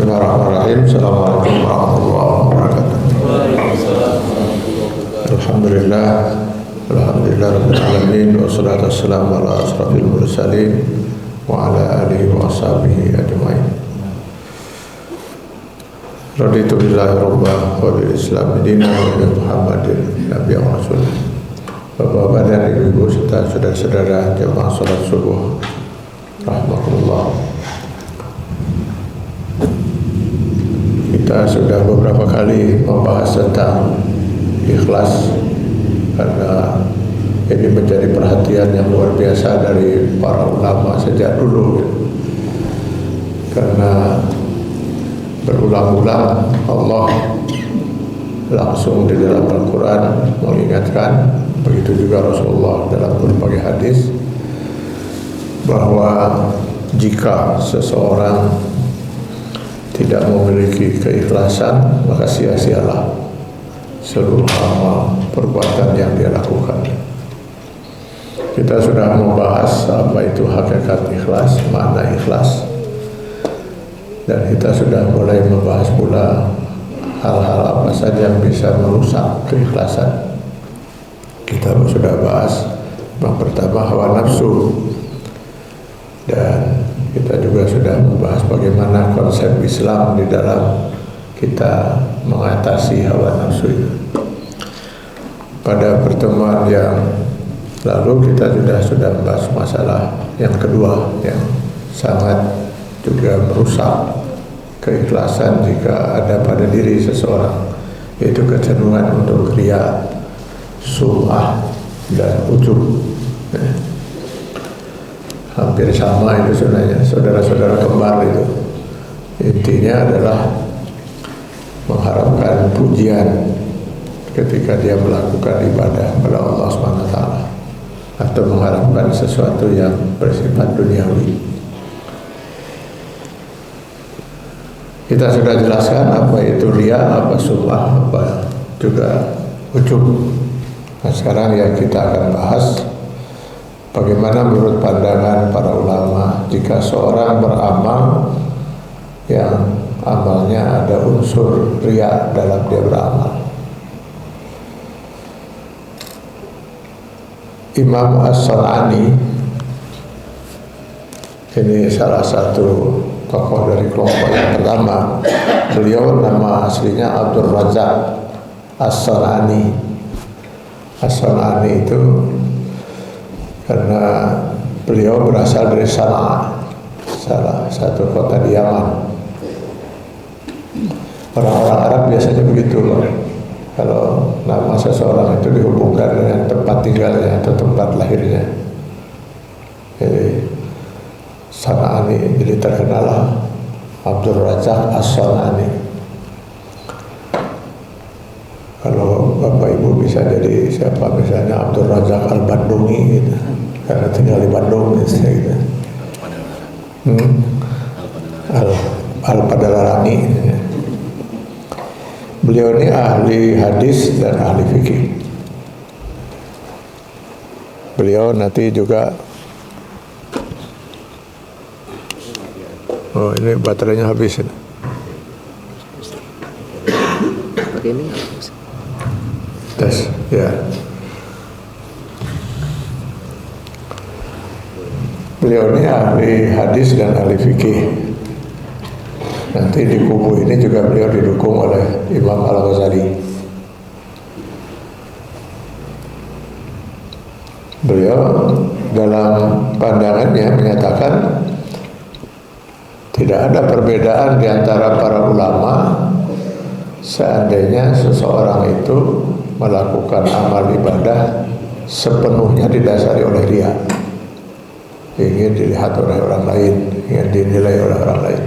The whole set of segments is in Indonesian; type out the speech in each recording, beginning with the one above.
Bismillahirrahmanirrahim. Assalamualaikum warahmatullahi wabarakatuh. Alhamdulillah rabbil alamin, wassalatu wassalamu ala asrafil mursalin wa ala alihi wa ashabihi ajmain. Raditu billahi rabban wa bil islam dinan wa bi Muhammadin nabiyyan wa rasul. Bapak-bapak dan ibu-ibu serta saudara-saudara jemaah salat subuh rahmatullah. Kita sudah beberapa kali membahas tentang ikhlas karena ini menjadi perhatian yang luar biasa dari para ulama sejak dulu, karena berulang-ulang Allah langsung di dalam Al-Quran mengingatkan, begitu juga Rasulullah dalam berbagai hadis, bahwa jika seseorang tidak memiliki keikhlasan, maka sia-sialah seluruh amal perbuatan yang dia lakukan. Kita sudah membahas apa itu hakikat ikhlas, makna ikhlas, dan kita sudah mulai membahas pula hal-hal apa saja yang bisa merusak keikhlasan. Kita sudah bahas yang pertama hawa nafsu, dan kita juga sudah membahas bagaimana konsep Islam di dalam kita mengatasi hawa nafsu itu. Pada pertemuan yang lalu kita sudah membahas masalah yang kedua yang sangat juga merusak keikhlasan jika ada pada diri seseorang, yaitu kecenderungan untuk riya, sum'ah, dan ujub. Hampir sama itu sebenarnya, saudara-saudara kembar itu. Intinya adalah mengharapkan pujian ketika dia melakukan ibadah kepada Allah SWT, atau mengharapkan sesuatu yang bersifat duniawi. Kita sudah jelaskan apa itu riya, apa sum'ah, apa juga ujub. Nah, sekarang yang kita akan bahas bagaimana menurut pandangan para ulama jika seorang beramal yang amalnya ada unsur riya dalam dia beramal. Imam As-San'ani ini salah satu tokoh dari kelompok yang pertama. Beliau nama aslinya Abdul Razak As-San'ani. As-San'ani itu karena beliau berasal dari Sana'a, salah satu kota di Yaman. Orang-orang Arab biasanya begitu loh, kalau nama seseorang itu dihubungkan dengan tempat tinggalnya atau tempat lahirnya. Jadi Sana'ani, jadi terkenal Abdul Razak As-San'ani. Kalau Bapak Ibu bisa jadi siapa, misalnya Abdul Razak Al-Bandungi gitu, karena tinggal di Bandung gitu. Al-Padalarani. Beliau ini ahli hadis dan ahli fikih. Beliau nanti juga, oh ini baterainya habis ini. Pakai ini nggak? Tes, ya. Beliau ini ahli hadis dan ahli fikih. Nanti di kubu ini juga beliau didukung oleh Imam Al-Ghazali. Beliau dalam pandangannya menyatakan tidak ada perbedaan di antara para ulama seandainya seseorang itu melakukan amal ibadah sepenuhnya didasari oleh riya, ingin dilihat oleh orang lain, ingin dinilai oleh orang lain.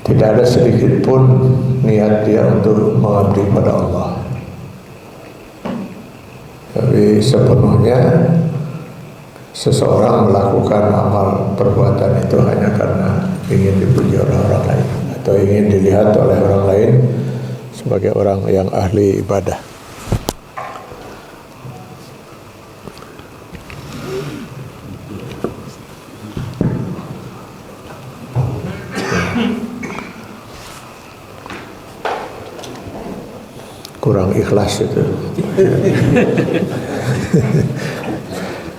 Tidak ada sedikit pun niat dia untuk mengabdi pada Allah, tapi sepenuhnya seseorang melakukan amal perbuatan itu hanya karena ingin dipuji oleh orang lain atau ingin dilihat oleh orang lain sebagai orang yang ahli ibadah. kurang ikhlas itu.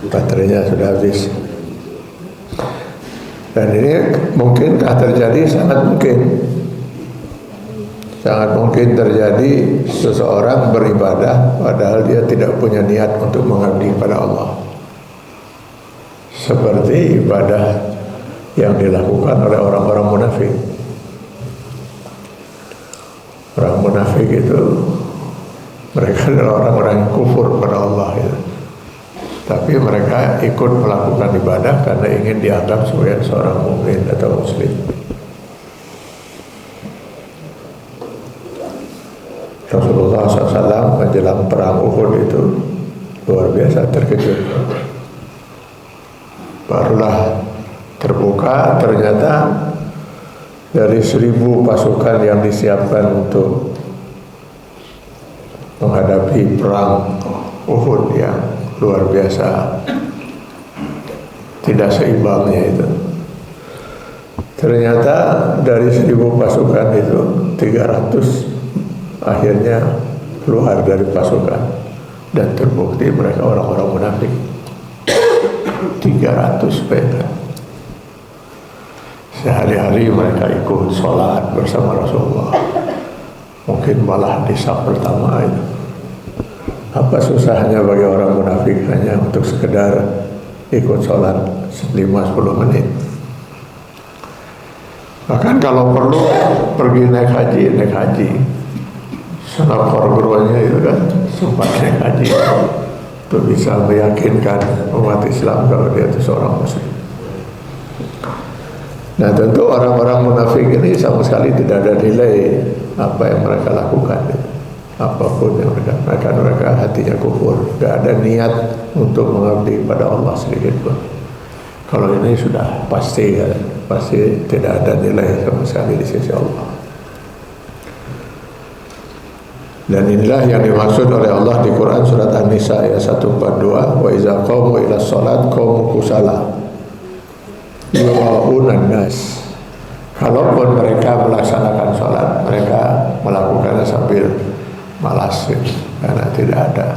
Baterainya sudah habis. Dan ini mungkinkah terjadi? Sangat mungkin. Sangat mungkin terjadi seseorang beribadah padahal dia tidak punya niat untuk mengabdi pada Allah. Seperti ibadah yang dilakukan oleh orang-orang munafik. Orang munafik itu mereka adalah orang-orang yang kufur pada Allah itu. Tapi mereka ikut melakukan ibadah karena ingin dianggap sebagai seorang mukmin atau muslim. Rasulullah SAW menjelang perang Uhud itu luar biasa terkejut. Barulah terbuka ternyata dari 1000 pasukan yang disiapkan untuk menghadapi perang Uhud yang luar biasa tidak seimbangnya itu. Ternyata dari 1000 pasukan itu 300 akhirnya keluar dari pasukan dan terbukti mereka orang-orang munafik. 300 perak. Sehari-hari mereka ikut sholat bersama Rasulullah. Mungkin malah di saf pertama itu. Apa susahnya bagi orang munafik hanya untuk sekedar ikut sholat 5-10 menit. Bahkan kalau perlu pergi naik haji. Salah korban-korbannya itu kan sempat naik haji untuk bisa meyakinkan umat Islam kalau dia itu seorang muslim. Nah tentu orang-orang munafik ini sama sekali tidak ada nilai apa yang mereka lakukan. Apapun yang mereka hatinya kufur, tidak ada niat untuk mengabdi pada Allah sedikit pun. Kalau ini sudah pasti tidak ada nilai sama sekali di sisi Allah. Dan inilah yang dimaksud oleh Allah di Quran surat An-Nisa ayat 142, wa iza qamu ila sholat qamu kusala yura'unan nas. Kalaupun mereka melaksanakan sholat, mereka melakukannya sambil malas karena tidak ada.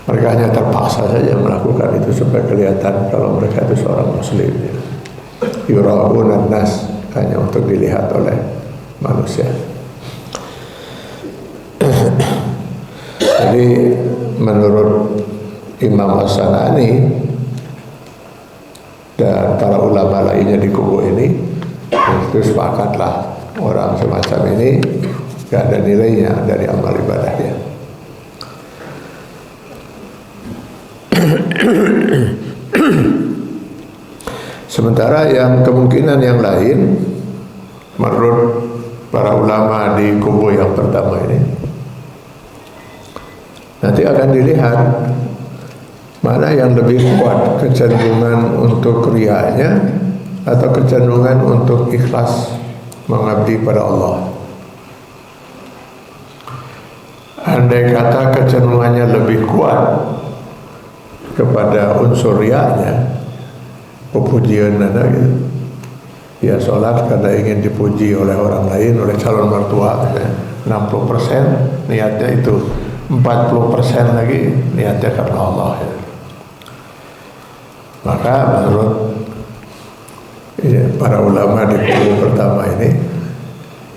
Mereka hanya terpaksa saja melakukan itu supaya kelihatan kalau mereka itu seorang muslim. Yura'unan nas, hanya untuk dilihat oleh manusia. Jadi menurut Imam As-San'ani dan para ulama lainnya di kubu ini, itu sepakatlah orang semacam ini gak ada nilainya dari amal ibadahnya. Sementara yang kemungkinan yang lain menurut para ulama di kubu yang pertama ini, nanti akan dilihat mana yang lebih kuat kecenderungan untuk riyanya atau kecenderungan untuk ikhlas mengabdi pada Allah. Andai kata kecenderungannya lebih kuat kepada unsur riyanya, pujian ada gitu. Ya sholat karena ingin dipuji oleh orang lain, oleh calon mertua, 60% niatnya itu, 40% lagi niatnya karena Allah ya. Maka menurut para ulama di kubu pertama ini,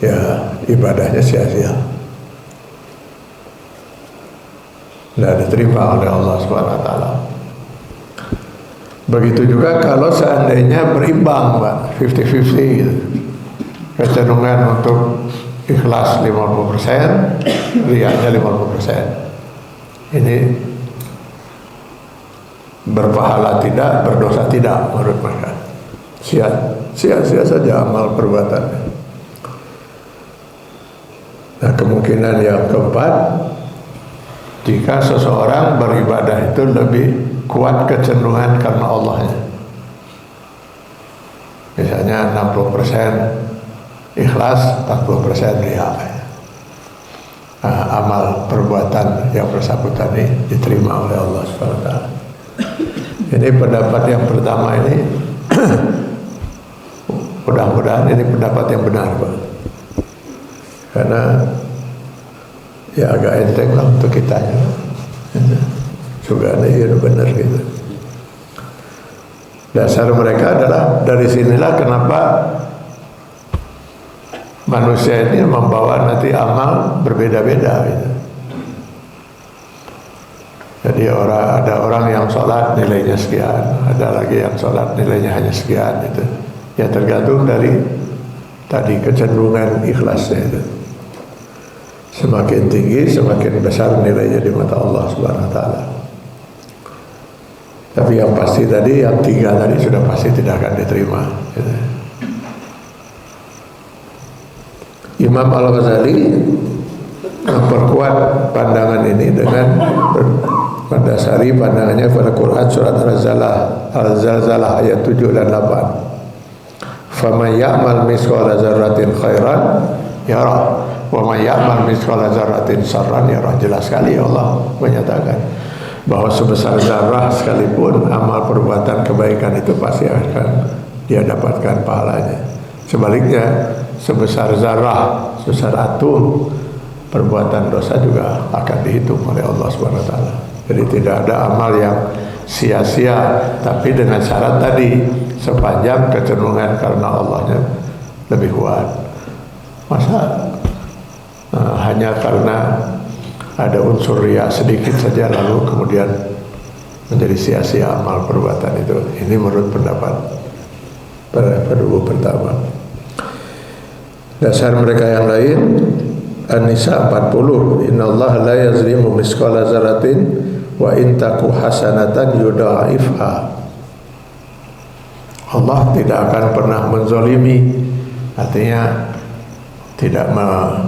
ya ibadahnya sia-sia, tidak diterima oleh Allah SWT. Begitu juga kalau seandainya berimbang, Pak, 50-50 gitu. Kecenderungan untuk ikhlas 50%, riyanya 50%. Ini berpahala tidak, berdosa tidak menurut mereka. Sia-sia saja amal perbuatannya. Nah, kemungkinan yang keempat, jika seseorang beribadah itu lebih kuat kecenderungan karena Allahnya. Misalnya 60% ikhlas, 40% riya. Amal perbuatan yang bersangkutan ini diterima oleh Allah SWT. Ini pendapat yang pertama ini mudah-mudahan ini pendapat yang benar, Pak. Karena ya agak enteng lah untuk kitanya. Juga ya benar gitu. Dasar mereka adalah dari sinilah kenapa manusia ini membawa nanti amal berbeda-beda gitu. Jadi ada orang yang sholat nilainya sekian, ada lagi yang sholat nilainya hanya sekian gitu. Ya tergantung dari tadi kecenderungan ikhlasnya itu. Semakin tinggi, semakin besar nilainya di mata Allah Subhanahu wa taala. Tapi yang pasti tadi, yang 3 tadi sudah pasti tidak akan diterima. Gitu. Imam Al-Ghazali memperkuat pandangan ini dengan mendasari pandangannya pada Quran surat Al-Zalzalah ayat 7 dan 8. Faman ya'mal mithqala dzarratin khairan yarah wa man ya'mal mithqala dzarratin syarran yarah. Jelas sekali Allah menyatakan bahwa sebesar zarah sekalipun amal perbuatan kebaikan itu pasti akan dia dapatkan pahalanya. Sebaliknya sebesar zarah, sebesar atom perbuatan dosa juga akan dihitung oleh Allah Subhanahu wa taala. Jadi tidak ada amal yang sia-sia, tapi dengan syarat tadi sepanjang kecenderungan karena Allahnya lebih kuat. Masa hanya karena ada unsur riya sedikit saja lalu kemudian menjadi sia-sia amal perbuatan itu. Ini menurut pendapat penduduk pertama. Dasar mereka yang lain An-Nisa 40, innallaha la yazlimu misqala dzarratin wa in taku hasanatan yudha'ifha. Allah tidak akan pernah menzalimi, artinya tidak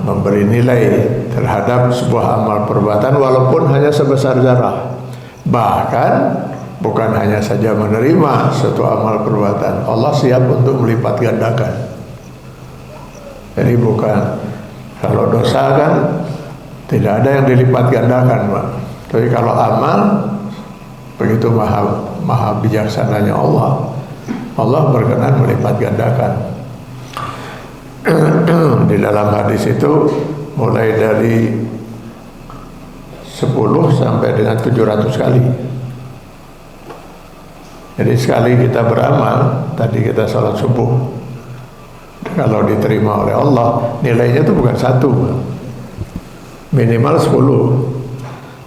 memberi nilai terhadap sebuah amal perbuatan walaupun hanya sebesar zarah. Bahkan bukan hanya saja menerima suatu amal perbuatan, Allah siap untuk melipat gandakan. Jadi bukan, kalau dosa kan tidak ada yang dilipat gandakan, Pak. Tapi kalau amal, begitu maha bijaksananya Allah berkenan melipat gandakan. Di dalam hadis itu mulai dari 10 sampai dengan 700 kali. Jadi sekali kita beramal, tadi kita salat subuh, kalau diterima oleh Allah, nilainya itu bukan 1, minimal 10,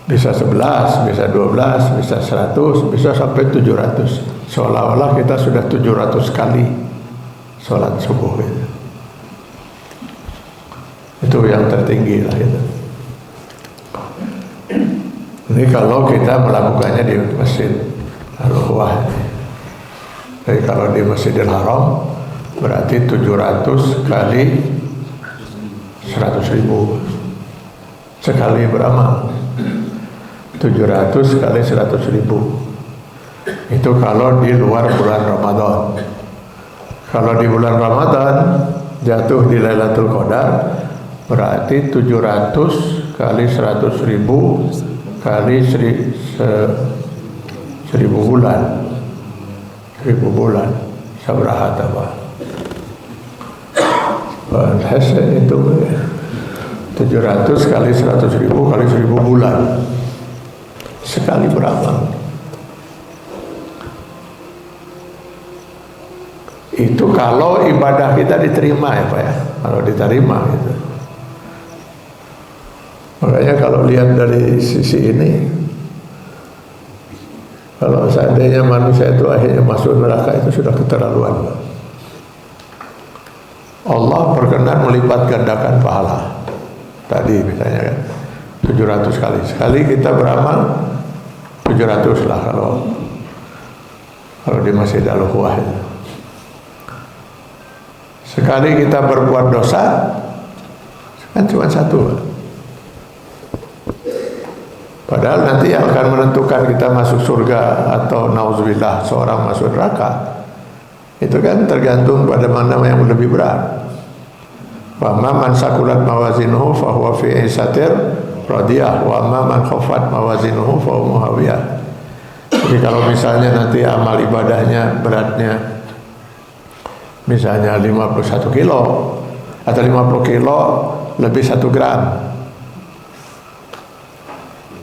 bisa 11, bisa 12, bisa 100, bisa sampai 700. Seolah-olah kita sudah 700 kali salat subuh gitu. Itu yang tertinggi lah itu. Ini kalau kita melakukannya di Masjid Al-Quwah. Jadi kalau di Masjidil Haram berarti 700 kali 100.000 sekali beramal. 700 kali 100.000. Itu kalau di luar bulan Ramadan. Kalau di bulan Ramadan jatuh di Lailatul Qadar berarti 700 kali 100.000 kali 1000 bulan. 1000 bulan. Sabaraha apa? Hasil itu 700 kali 100.000 kali 1000 bulan sekali beramal. Itu kalau ibadah kita diterima ya Pak ya, kalau diterima gitu. Makanya kalau lihat dari sisi ini, kalau seandainya manusia itu akhirnya masuk neraka itu sudah keterlaluan Pak. Allah berkenan melipat gandakan pahala. Tadi misalnya kan 700 kali. Sekali kita beramal 700 lah kalau di Masjid Al-Quwah. Sekali kita berbuat dosa kan cuma 1. Padahal nanti yang akan menentukan kita masuk surga atau nauzubillah seorang masuk neraka itu kan tergantung pada mana yang lebih berat. Wa man sakulat mawazinuhu fa huwa fi 'isatir radiyah wa man khaffat mawazinuhu fa huwa muhawiyah. Jadi kalau misalnya nanti amal ibadahnya beratnya Misalnya 51 kilo atau 50 kilo lebih 1 gram.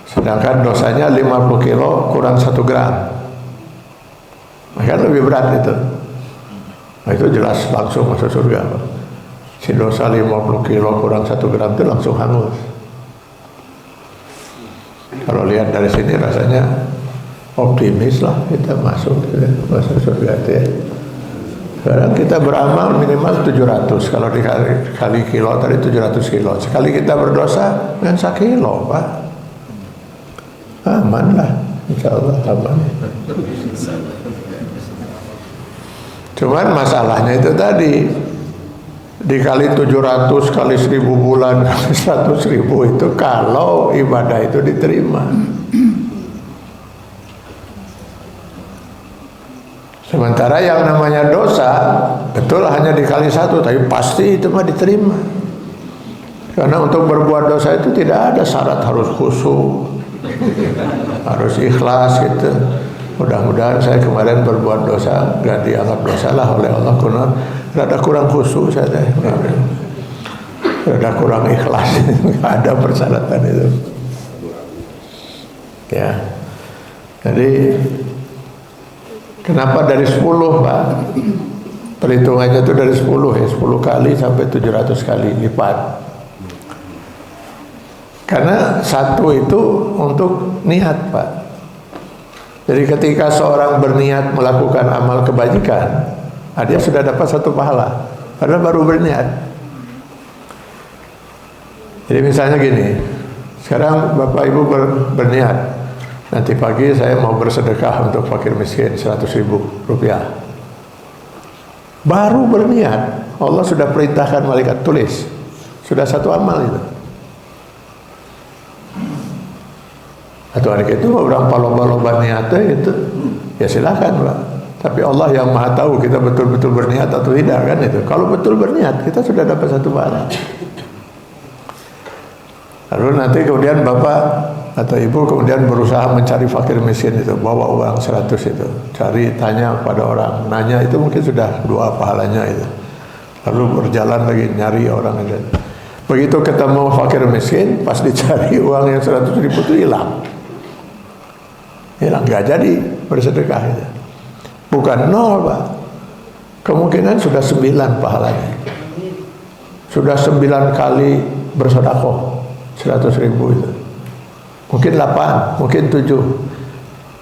Sedangkan dosanya 50 kilo kurang 1 gram. Maka lebih berat itu. Nah, itu jelas langsung masuk surga. Si dosa 50 kilo kurang 1 gram itu langsung hangus. Kalau lihat dari sini rasanya optimis lah kita masuk surga itu ya. Sekarang kita beramal minimal 700. Kalau dikali kilo tadi 700 kilo. Sekali kita berdosa dengan 1 kilo, Pak. Aman lah, insya Allah aman. Cuman masalahnya itu tadi, dikali 700 kali 1000 bulan kali 100.000 itu kalau ibadah itu diterima. Sementara yang namanya dosa betul hanya dikali 1, tapi pasti itu mah diterima. Karena untuk berbuat dosa itu tidak ada syarat harus khusyuk, harus ikhlas gitu. Mudah-mudahan saya kemarin berbuat dosa gak dianggap dosa lah oleh Allah, karena rada kurang khusyuk saya, rada kurang ikhlas. Gak ada persyaratan itu ya. Jadi kenapa dari 10, Pak? Perhitungannya itu dari 10 ya, 10 kali sampai 700 kali lipat. Karena 1 itu untuk niat, Pak. Jadi ketika seorang berniat melakukan amal kebajikan, dia sudah dapat 1 pahala, padahal baru berniat. Jadi misalnya gini, sekarang Bapak Ibu berniat, nanti pagi saya mau bersedekah untuk fakir miskin 100.000 rupiah. Baru berniat, Allah sudah perintahkan malaikat tulis, sudah 1 amal itu. Atau hari itu orang lomba-lomba niatnya gitu, ya silakan, Pak. Tapi Allah yang maha tahu kita betul-betul berniat atau tidak, kan itu. Kalau betul berniat, kita sudah dapat 1 pahala. Lalu nanti kemudian Bapak atau Ibu kemudian berusaha mencari fakir miskin itu, bawa uang 100 itu, cari, tanya pada orang, nanya, itu mungkin sudah 2 pahalanya itu. Lalu berjalan lagi nyari orang itu. Begitu ketemu fakir miskin, pas dicari uang yang 100.000 itu hilang, nggak jadi bersedekah itu. Bukan 0, Pak. Kemungkinan sudah 9 pahalanya. Sudah 9 kali bersedekah 100.000 itu. Mungkin 8, mungkin 7.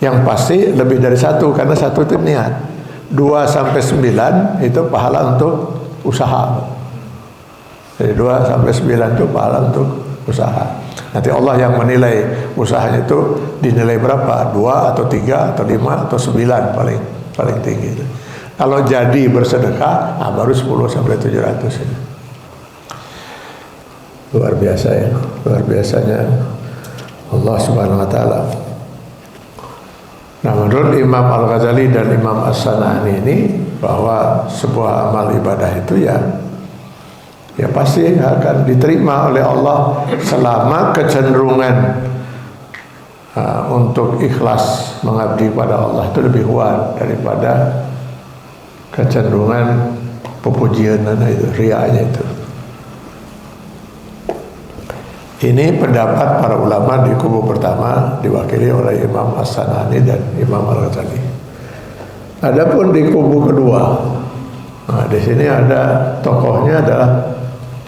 Yang pasti lebih dari 1, karena 1 itu niat. 2 sampai 9 itu pahala untuk usaha. Jadi 2 sampai 9 itu pahala untuk usaha. Nanti Allah yang menilai usahanya itu dinilai berapa, 2 atau 3 atau 5 atau 9 paling tinggi itu. Kalau jadi bersedekah, baru 10 sampai 700 ini. Luar biasa ya, luar biasanya Allah Subhanahu wa taala. Nah, menurut Imam Al-Ghazali dan Imam As-San'ani ini, bahwa sebuah amal ibadah itu ya pasti akan diterima oleh Allah selama kecenderungan untuk ikhlas mengabdi pada Allah itu lebih kuat daripada kecenderungan pepujian itu, riaknya itu. Ini pendapat para ulama di kubu pertama, diwakili oleh Imam As-San'ani dan Imam Al-Ghazali. Adapun di kubu kedua, di sini ada tokohnya adalah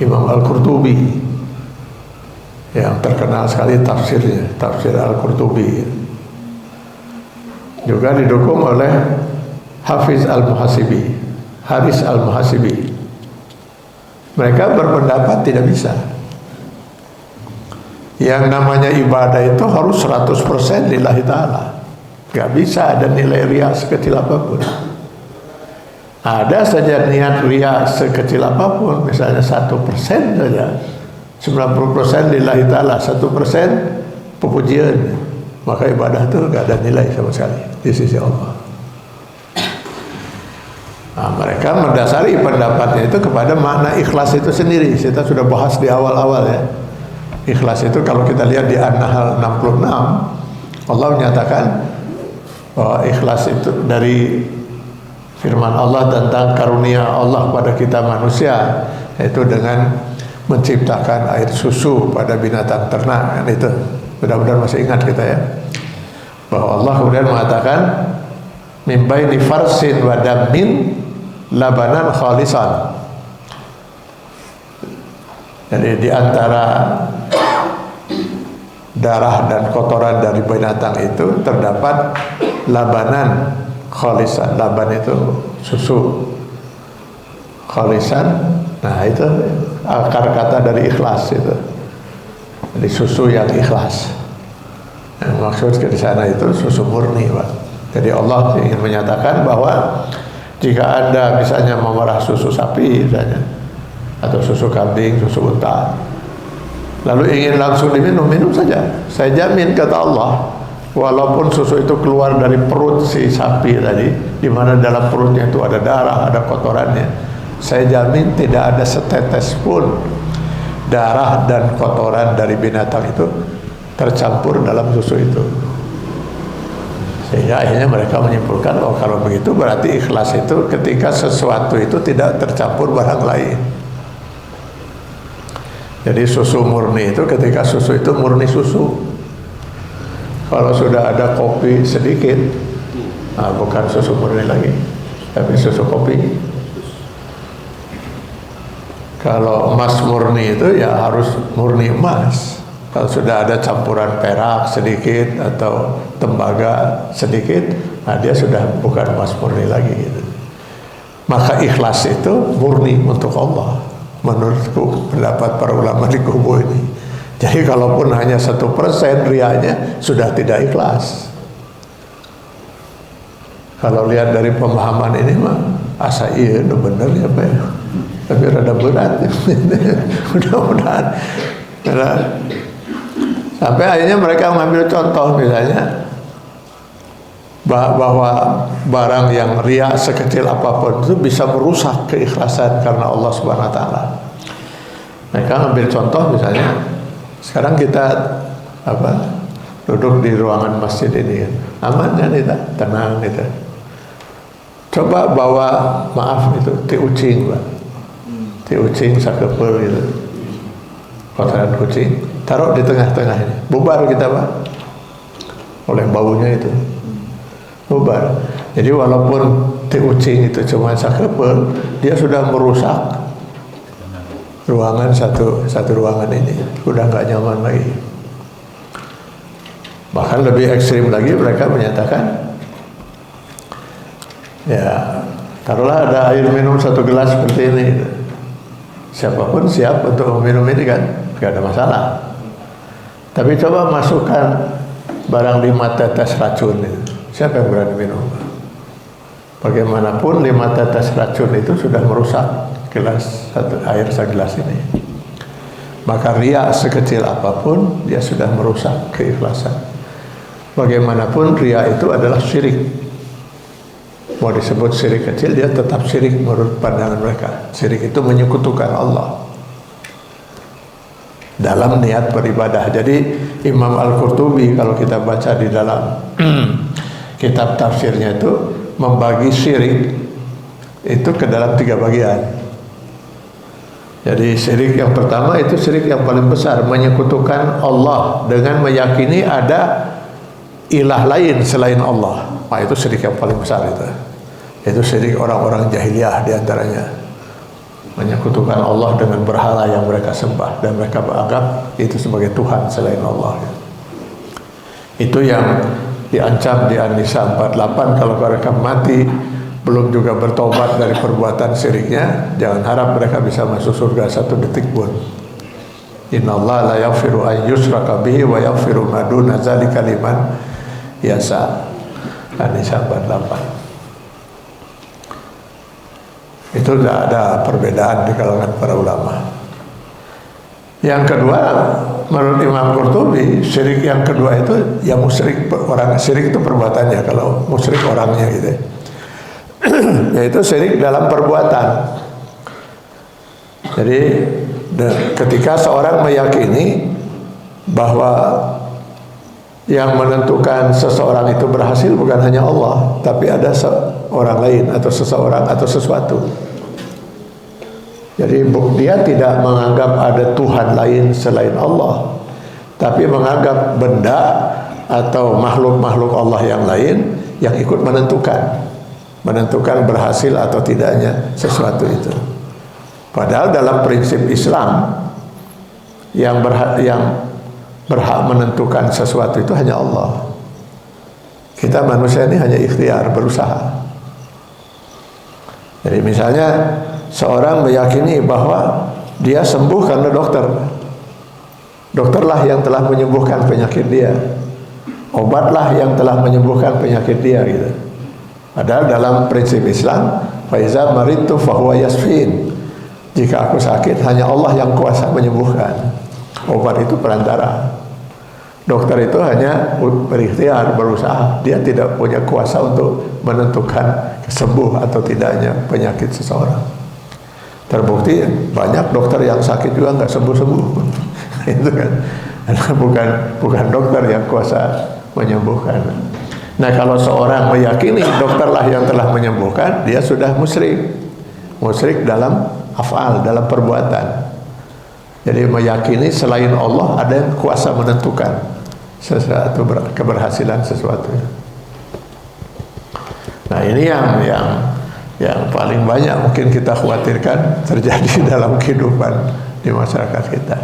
Imam Al-Qurtubi, yang terkenal sekali tafsirnya, tafsir Al-Qurtubi. Juga didukung oleh Hafiz Al-Muhasibi, Haris Al-Muhasibi. Mereka berpendapat tidak bisa. Yang namanya ibadah itu harus 100% lillahi ta'ala. Gak bisa ada nilai riya sekecil apapun. Ada saja niat riya sekecil apapun, misalnya 1% saja, 90% lillahi ta'ala, 1% pepujian, maka ibadah itu gak ada nilai sama sekali di sisi Allah. Nah, mereka mendasari pendapatnya itu kepada makna ikhlas itu sendiri. Kita sudah bahas di awal-awal ya. Ikhlas itu kalau kita lihat di An-Nahl 66, Allah menyatakan bahwa ikhlas itu dari firman Allah tentang karunia Allah pada kita manusia, yaitu dengan menciptakan air susu pada binatang ternak, kan itu. Mudah-mudahan masih ingat kita ya, bahwa Allah kemudian mengatakan min baini farsin wa damin labanan khalisan. Jadi di antara darah dan kotoran dari binatang itu terdapat labanan khalisan. Laban itu susu, khalisan, nah itu akar kata dari ikhlas itu. Jadi susu yang ikhlas. Yang maksud di sana itu susu murni, Pak. Jadi Allah ingin menyatakan bahwa jika Anda misalnya memerah susu sapi misalnya, atau susu kambing, susu unta, lalu ingin langsung diminum, minum saja. Saya jamin, kata Allah, walaupun susu itu keluar dari perut si sapi tadi, di mana dalam perutnya itu ada darah, ada kotorannya, saya jamin tidak ada setetes pun darah dan kotoran dari binatang itu tercampur dalam susu itu. Sehingga akhirnya mereka menyimpulkan, oh kalau begitu berarti ikhlas itu ketika sesuatu itu tidak tercampur barang lain. Jadi susu murni itu ketika susu itu murni susu. Kalau sudah ada kopi sedikit, nah bukan susu murni lagi, tapi susu kopi. Kalau emas murni itu ya harus murni emas. Kalau sudah ada campuran perak sedikit atau tembaga sedikit, nah dia sudah bukan emas murni lagi gitu. Maka ikhlas itu murni untuk Allah, menurutku, pendapat para ulama di kubu ini. Jadi kalaupun hanya 1% rianya sudah tidak ikhlas. Kalau lihat dari pemahaman ini mah asa iya udah bener ya Pak, tapi rada berat ya. Mudah-mudahan sampai akhirnya mereka mengambil contoh misalnya bahwa barang yang riya sekecil apapun itu bisa merusak keikhlasan karena Allah Subhanahu wa taala. Mereka ambil contoh misalnya sekarang kita duduk di ruangan masjid ini kan, aman kan kita, tenang gitu. Coba bawa, maaf itu ti ucing, Pak. Ti ucing sakepel gitu. Kotoran kucing taruh di tengah-tengah ini, bubar kita Pak, oleh baunya itu bubar. Jadi walaupun ti ucing itu cuma sakepel, dia sudah merusak ruangan satu ruangan ini, udah nggak nyaman lagi. Bahkan lebih ekstrim lagi mereka menyatakan, ya taruhlah ada air minum 1 gelas seperti ini, siapapun siap untuk meminum ini kan, nggak ada masalah. Tapi coba masukkan barang 5 tetes racun itu, siapa yang berani minum? Bagaimanapun 5 tetes racun itu sudah merusak gelas air segelas ini. Maka riya sekecil apapun dia sudah merusak keikhlasan. Bagaimanapun riya itu adalah syirik. Mau disebut syirik kecil, dia tetap syirik menurut pandangan mereka. Syirik itu menyekutukan Allah dalam niat beribadah. Jadi Imam Al-Qurtubi kalau kita baca di dalam kitab tafsirnya itu membagi syirik itu ke dalam 3 bagian. Jadi syirik yang pertama itu syirik yang paling besar, menyekutukan Allah dengan meyakini ada ilah lain selain Allah. Nah, itu syirik yang paling besar itu. Itu syirik orang-orang jahiliyah diantaranya, menyekutukan Allah dengan berhala yang mereka sembah dan mereka menganggap itu sebagai Tuhan selain Allah. Itu yang diancam di An-Nisa 48, kalau mereka mati belum juga bertobat dari perbuatan syiriknya, jangan harap mereka bisa masuk surga 1 detik pun. Innallaha la yaghfiru an yushraka bihi wa yaghfiru ma duna dzalika liman yasha. An-Nisa 48. Itu tidak ada perbedaan di kalangan para ulama. Yang kedua, menurut Imam Qurtubi, syirik yang kedua itu yang musyrik, orang syirik itu perbuatannya, kalau musyrik orangnya gitu. Yaitu syirik dalam perbuatan. Jadi ketika seorang meyakini bahwa yang menentukan seseorang itu berhasil bukan hanya Allah, tapi ada orang lain atau seseorang atau sesuatu. Jadi dia tidak menganggap ada Tuhan lain selain Allah, tapi menganggap benda atau makhluk-makhluk Allah yang lain yang ikut menentukan berhasil atau tidaknya sesuatu itu. Padahal dalam prinsip Islam yang berhak menentukan sesuatu itu hanya Allah. Kita manusia ini hanya ikhtiar, berusaha. Jadi misalnya seorang meyakini bahwa dia sembuh karena dokterlah yang telah menyembuhkan penyakit dia, obatlah yang telah menyembuhkan penyakit dia gitu. Padahal dalam prinsip Islam, faiza maridtu fahuwa yasfin. Jika aku sakit, hanya Allah yang kuasa menyembuhkan. Obat itu perantara. Dokter itu hanya berikhtiar, berusaha. Dia tidak punya kuasa untuk menentukan sembuh atau tidaknya penyakit seseorang. Terbukti banyak dokter yang sakit juga nggak sembuh-sembuh. Itu kan, bukan dokter yang kuasa menyembuhkan. Nah, kalau seorang meyakini dokterlah yang telah menyembuhkan, dia sudah musyrik dalam af'al, dalam perbuatan. Jadi meyakini selain Allah ada yang kuasa menentukan sesuatu, keberhasilan sesuatu. Nah, ini yang paling banyak mungkin kita khawatirkan terjadi dalam kehidupan di masyarakat kita.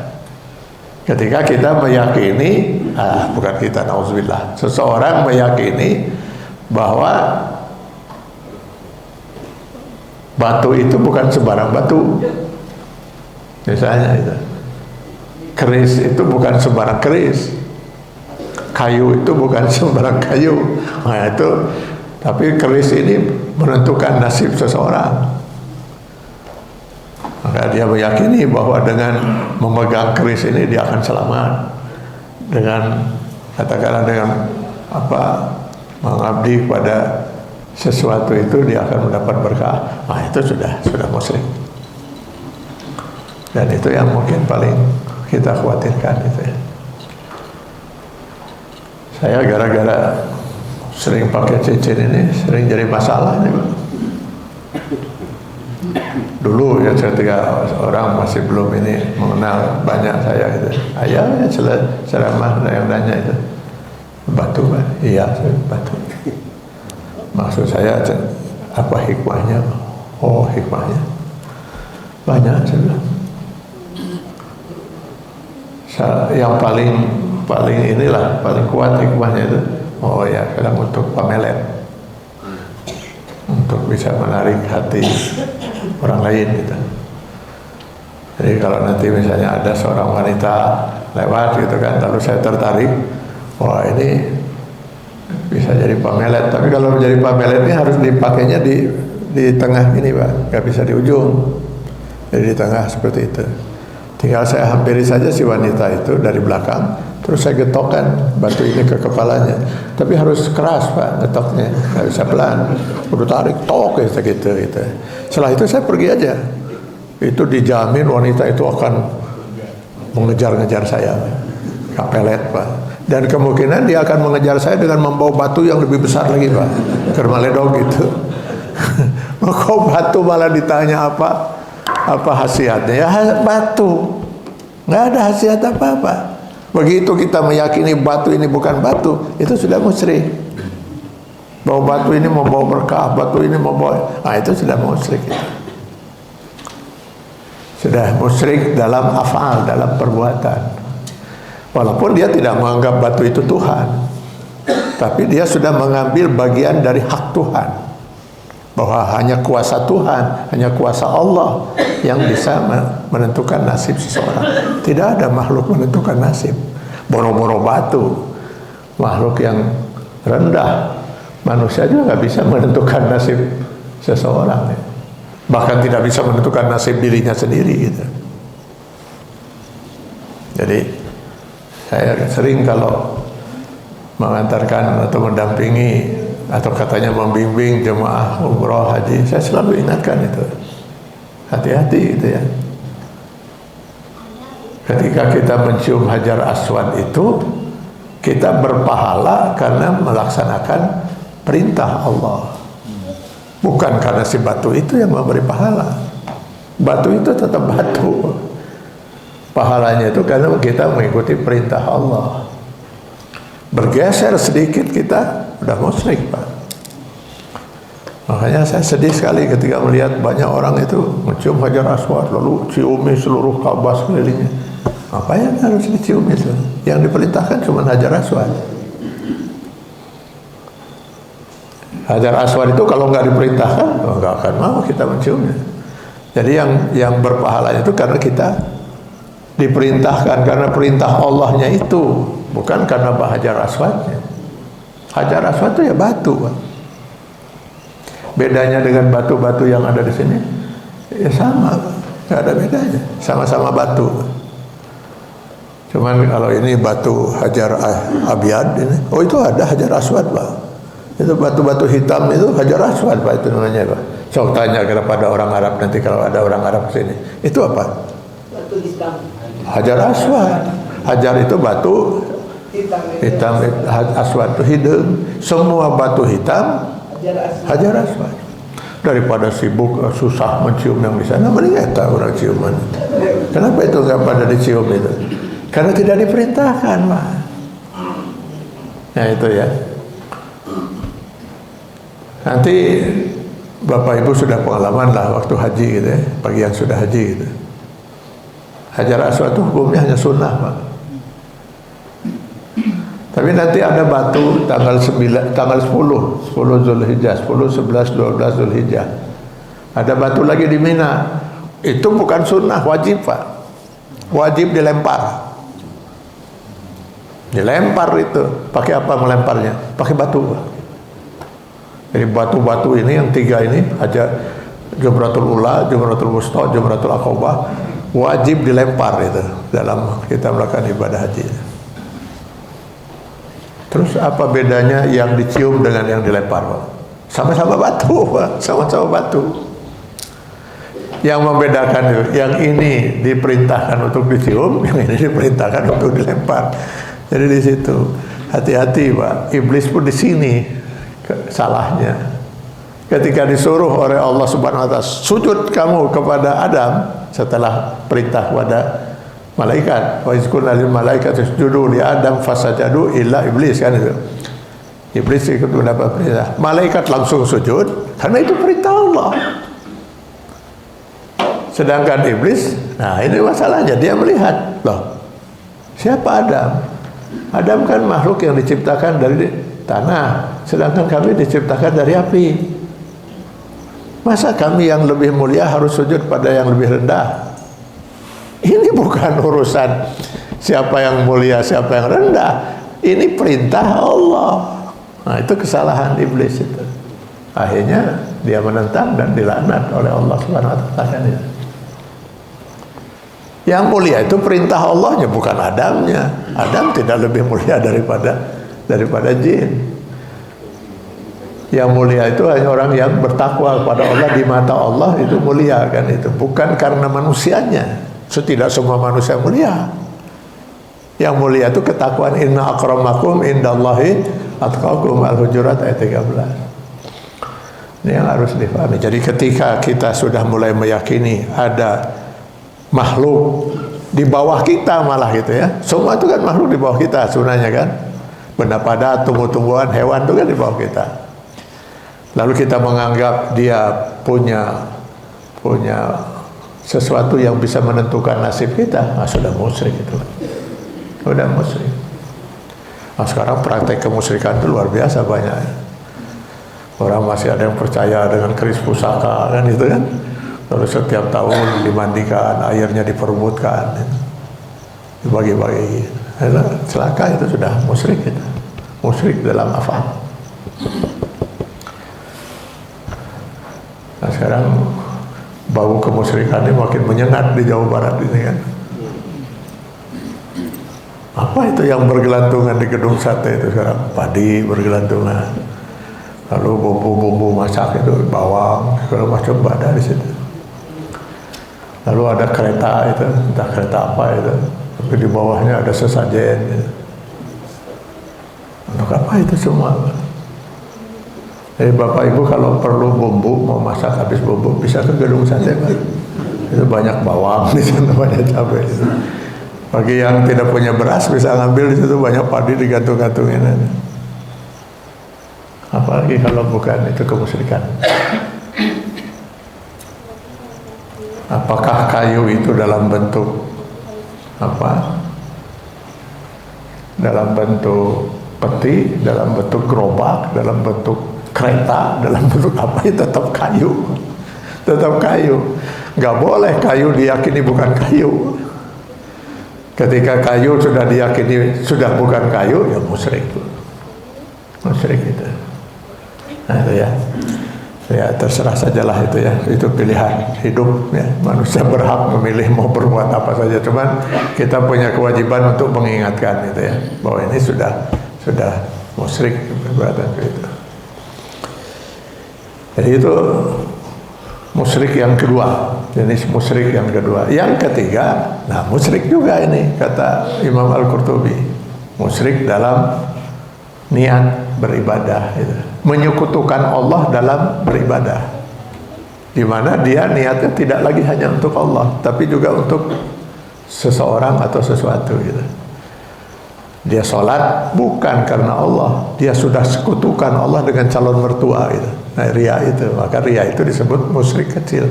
Ketika kita meyakini, bukan kita, nauzubillah, seseorang meyakini bahwa batu itu bukan sembarang batu. Misalnya itu, keris itu bukan sembarang keris, kayu itu bukan sembarang kayu. Nah itu, tapi keris ini menentukan nasib seseorang. Maka dia meyakini bahwa dengan memegang keris ini dia akan selamat. Dengan katakanlah dengan mengabdi pada sesuatu itu dia akan mendapat berkah. Nah itu sudah musyrik. Dan itu yang mungkin paling kita khawatirkan itu ya. Saya gara-gara sering pakai cincin ini sering jadi masalah ini, Pak. Dulu ya ketika orang masih belum ini mengenal banyak saya gitu. Ayah ceramah yang nanya itu batu, Pak. Iya, batu. Maksud saya apa hikmahnya? Oh, hikmahnya banyak juga. Yang paling inilah paling kuat hikmahnya itu, oh ya, kadang untuk pamelet, untuk bisa menarik hati orang lain gitu. Jadi kalau nanti misalnya ada seorang wanita lewat gitu kan, lalu saya tertarik, wah ini bisa jadi pamelet. Tapi kalau jadi pamelet ini harus dipakainya di tengah ini, Pak, nggak bisa di ujung. Jadi di tengah seperti itu. Tinggal saya hampiri saja si wanita itu dari belakang, terus saya getokkan batu ini ke kepalanya. Tapi harus keras, Pak, getoknya, nggak bisa pelan. Udah tarik, tok gitu. Setelah itu saya pergi aja. Itu dijamin wanita itu akan mengejar-ngejar saya, kapelet, Pak. Dan kemungkinan dia akan mengejar saya dengan membawa batu yang lebih besar lagi, Pak, ke Maledog gitu. Kok batu malah ditanya apa khasiatnya? Ya batu, nggak ada khasiat apa-apa. Begitu kita meyakini batu ini bukan batu, itu sudah musyrik. Bahwa batu ini membawa berkah, batu ini membawa, nah itu sudah musyrik. Sudah musyrik dalam af'al, dalam perbuatan. Walaupun dia tidak menganggap batu itu Tuhan, tapi dia sudah mengambil bagian dari hak Tuhan, bahwa hanya kuasa Tuhan, hanya kuasa Allah yang bisa menentukan nasib seseorang. Tidak ada makhluk menentukan nasib. Boro-boro batu, makhluk yang rendah, manusia juga nggak bisa menentukan nasib seseorang, bahkan tidak bisa menentukan nasib dirinya sendiri gitu. Jadi saya sering kalau mengantarkan atau mendampingi atau katanya membimbing jemaah umroh haji, saya selalu ingatkan itu, hati-hati gitu ya. Ketika kita mencium Hajar Aswad itu, kita berpahala karena melaksanakan perintah Allah. Bukan karena si batu itu yang memberi pahala. Batu itu tetap batu. Pahalanya itu karena kita mengikuti perintah Allah. Bergeser sedikit kita udah musyrik, Pak. Makanya saya sedih sekali ketika melihat banyak orang itu mencium Hajar Aswad lalu ciumi seluruh Ka'bah sekelilingnya. Apa yang harus dicium itu? Yang diperintahkan cuma Hajar Aswad. Hajar Aswad itu kalau nggak diperintahkan, nggak akan mau kita menciumnya. Jadi yang berpahala itu karena kita diperintahkan, karena perintah Allahnya itu, bukan karena Hajar Aswadnya. Hajar Aswad itu ya batu, Pak. Bedanya dengan batu-batu yang ada di sini, ya sama, Pak. Nggak ada bedanya, sama-sama batu. Cuman kalau ini batu Hajar Abyad ini, oh itu ada Hajar Aswad, Pak. Itu batu-batu hitam itu Hajar Aswad, Pak, itu namanya, Pak. Coba tanya kepada orang Arab nanti kalau ada orang Arab ke sini. Itu apa? Batu hitam. Hajar Aswad. Hajar itu batu hitam, Aswad itu hidung. Semua batu hitam Hajar Aswad. Daripada sibuk susah mencium yang di sana, mending eta orang ciuman. Kenapa itu nggak pada dicium itu? Karena tidak diperintahkan, Pak. Ya itu ya. Nanti Bapak Ibu sudah pengalaman lah waktu haji gitu ya, bagi yang sudah haji gitu. Hajar Aswad itu hukumnya hanya sunnah, Pak. Tapi nanti ada batu tanggal 10 Zulhijjah, 10, 11, 12 Zulhijjah. Ada batu lagi di Mina. Itu bukan sunnah, wajib, Pak. Wajib dilempar. Dilempar itu. Pakai apa melemparnya? Pakai batu, Pak. Jadi batu-batu ini yang tiga ini aja, Jamratul Ula, Jamratul Wusta, Jamratul Aqabah, wajib dilempar itu dalam kita melakukan ibadah haji. Terus apa bedanya yang dicium dengan yang dilempar, Pak? Sama-sama batu, Pak. Sama-sama batu. Yang membedakan itu, yang ini diperintahkan untuk dicium, yang ini diperintahkan untuk dilempar. Jadi di situ hati-hati, Pak. Iblis pun di sini salahnya. Ketika disuruh oleh Allah Subhanahu wa taala, sujud kamu kepada Adam setelah perintah kepada malaikat. Wa izkurna lil malaikati isjudu li Adam fasajadu illa iblis, kan itu. Iblis ikut mendapat perintah. Malaikat langsung sujud karena itu perintah Allah. Sedangkan iblis, nah ini masalahnya, dia melihat, loh, siapa Adam? Adam kan makhluk yang diciptakan dari tanah, sedangkan kami diciptakan dari api. Masa kami yang lebih mulia harus sujud pada yang lebih rendah? Ini bukan urusan siapa yang mulia, siapa yang rendah. Ini perintah Allah. Nah, itu kesalahan iblis itu. Akhirnya dia menentang dan dilaknat oleh Allah Subhanahu wa taala. Yang mulia itu perintah Allahnya, bukan Adamnya. Adam tidak lebih mulia daripada jin. Yang mulia itu hanya orang yang bertakwa kepada Allah, di mata Allah itu mulia, kan itu. Bukan karena manusianya. Tidak semua manusia mulia. Yang mulia itu ketakwaan. Inna akramakum indallahi atqakum, Al-Hujurat ayat 13. Ini yang harus dipahami. Jadi ketika kita sudah mulai meyakini ada makhluk di bawah kita, malah gitu ya. Semua itu kan makhluk di bawah kita sebenarnya, kan. Benda padat, tumbuh-tumbuhan, hewan itu kan di bawah kita. Lalu kita menganggap dia punya sesuatu yang bisa menentukan nasib kita, nah, sudah musyrik itu. Sudah musyrik. Nah, sekarang praktek kemusyrikan itu luar biasa banyak. Orang masih ada yang percaya dengan keris pusaka, kan itu kan. Lalu setiap tahun dimandikan, airnya diperbutkan, dibagi-bagi. Celaka, itu sudah musyrik itu. Musyrik dalam afal. Nah, sekarang bau kemusyrikan ini makin menyengat di Jawa Barat ini, kan. Apa itu yang bergelantungan di gedung sate itu sekarang? Padi bergelantungan. Lalu bumbu-bumbu masak itu, bawang, segala macam ada di situ. Lalu ada kereta itu, entah kereta apa itu, tapi di bawahnya ada sesajen gitu. Untuk apa itu semua? Jadi Bapak Ibu kalau perlu bumbu, mau masak habis bumbu, bisa ke gedung sate Pak. Itu banyak bawang di sana, banyak cabai. Bagi yang tidak punya beras bisa ngambil di situ, banyak padi digantung-gantungin aja. Apalagi kalau bukan itu kemusyrikan. Apakah kayu itu dalam bentuk apa? Dalam bentuk peti, dalam bentuk gerobak, dalam bentuk kereta, dalam bentuk apa, itu tetap kayu. Tetap kayu. Nggak boleh kayu diyakini bukan kayu. Ketika kayu sudah diyakini sudah bukan kayu, ya musyrik. Musyrik itu. Nah itu ya. Ya terserah sajalah itu ya. Itu pilihan hidup ya. Manusia berhak memilih mau berbuat apa saja. Cuman kita punya kewajiban untuk mengingatkan itu ya. Bahwa ini sudah musyrik perbuatan itu. Jadi itu musyrik yang kedua, jenis musyrik yang kedua. Yang ketiga, nah musyrik juga ini kata Imam Al-Qurtubi, musyrik dalam niat beribadah, gitu. Menyekutukan Allah dalam beribadah, di mana dia niatnya tidak lagi hanya untuk Allah, tapi juga untuk seseorang atau sesuatu, gitu. Dia sholat bukan karena Allah, dia sudah sekutukan Allah dengan calon mertua, gitu. Nah, riya itu, maka riya itu disebut musyrik kecil.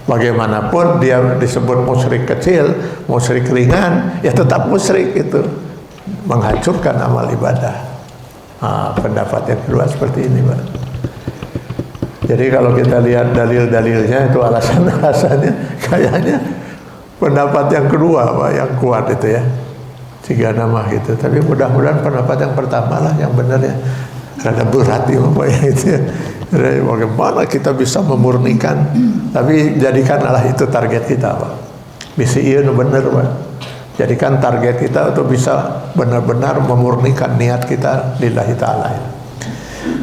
Bagaimanapun dia disebut musyrik kecil, musyrik ringan, ya tetap musyrik itu, menghancurkan amal ibadah. Nah, pendapat yang kedua seperti ini, Pak. Jadi kalau kita lihat dalil-dalilnya itu alasan-alasannya kayaknya pendapat yang kedua, Pak, yang kuat itu ya. 3 nama gitu. Tapi mudah-mudahan pendapat yang pertama lah yang benar ya. Rada berat ya Pak ya itu ya. Bagaimana kita bisa memurnikan, tapi jadikanlah itu target kita, Pak. Misi iya benar, Pak. Jadikan target kita untuk bisa benar-benar memurnikan niat kita lillahi ta'ala.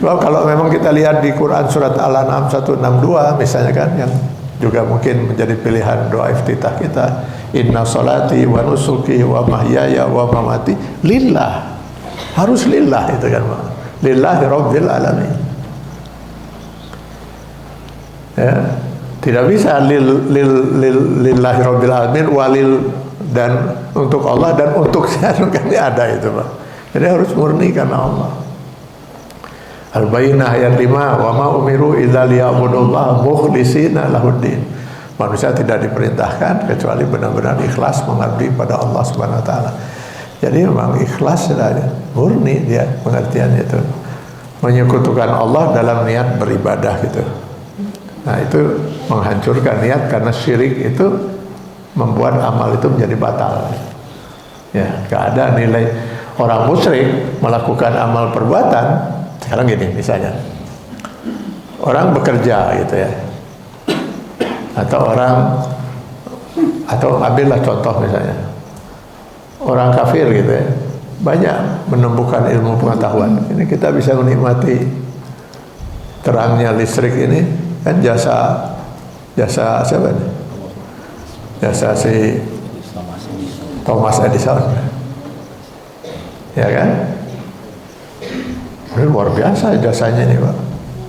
Lalu kalau memang kita lihat di Quran surat Al-An'am 162 misalnya kan, yang juga mungkin menjadi pilihan doa iftitah kita, inna salati wa nusuki wa mahyaya wa mamati lillah. Harus lillah itu kan, Pak. Lillahi rabbil alamin. Ya, tidak bisa lillahi rabbil alamin walil, dan untuk Allah dan untuk saya kan ada itu, Pak. Jadi harus murni karena Allah. Al-Bayyinah ayat 5, wa ma umiru illa liya'budullaha mukhlishina lahuddin. Manusia tidak diperintahkan kecuali benar-benar ikhlas mengabdi pada Allah Subhanahu wa taala. Jadi memang ikhlas saja, murni dia pengertiannya itu. Menyekutukan Allah dalam niat beribadah gitu. Nah, itu menghancurkan niat karena syirik itu membuat amal itu menjadi batal. Ya, gak ada nilai. Orang musyrik melakukan amal perbuatan. Sekarang gini misalnya, orang bekerja gitu ya, atau ambillah contoh misalnya, orang kafir gitu ya, banyak menumbuhkan ilmu pengetahuan. Ini kita bisa menikmati terangnya listrik ini kan jasa siapa nih? Jasa si Thomas Edison, ya kan? Ini luar biasa jasanya ini, Pak.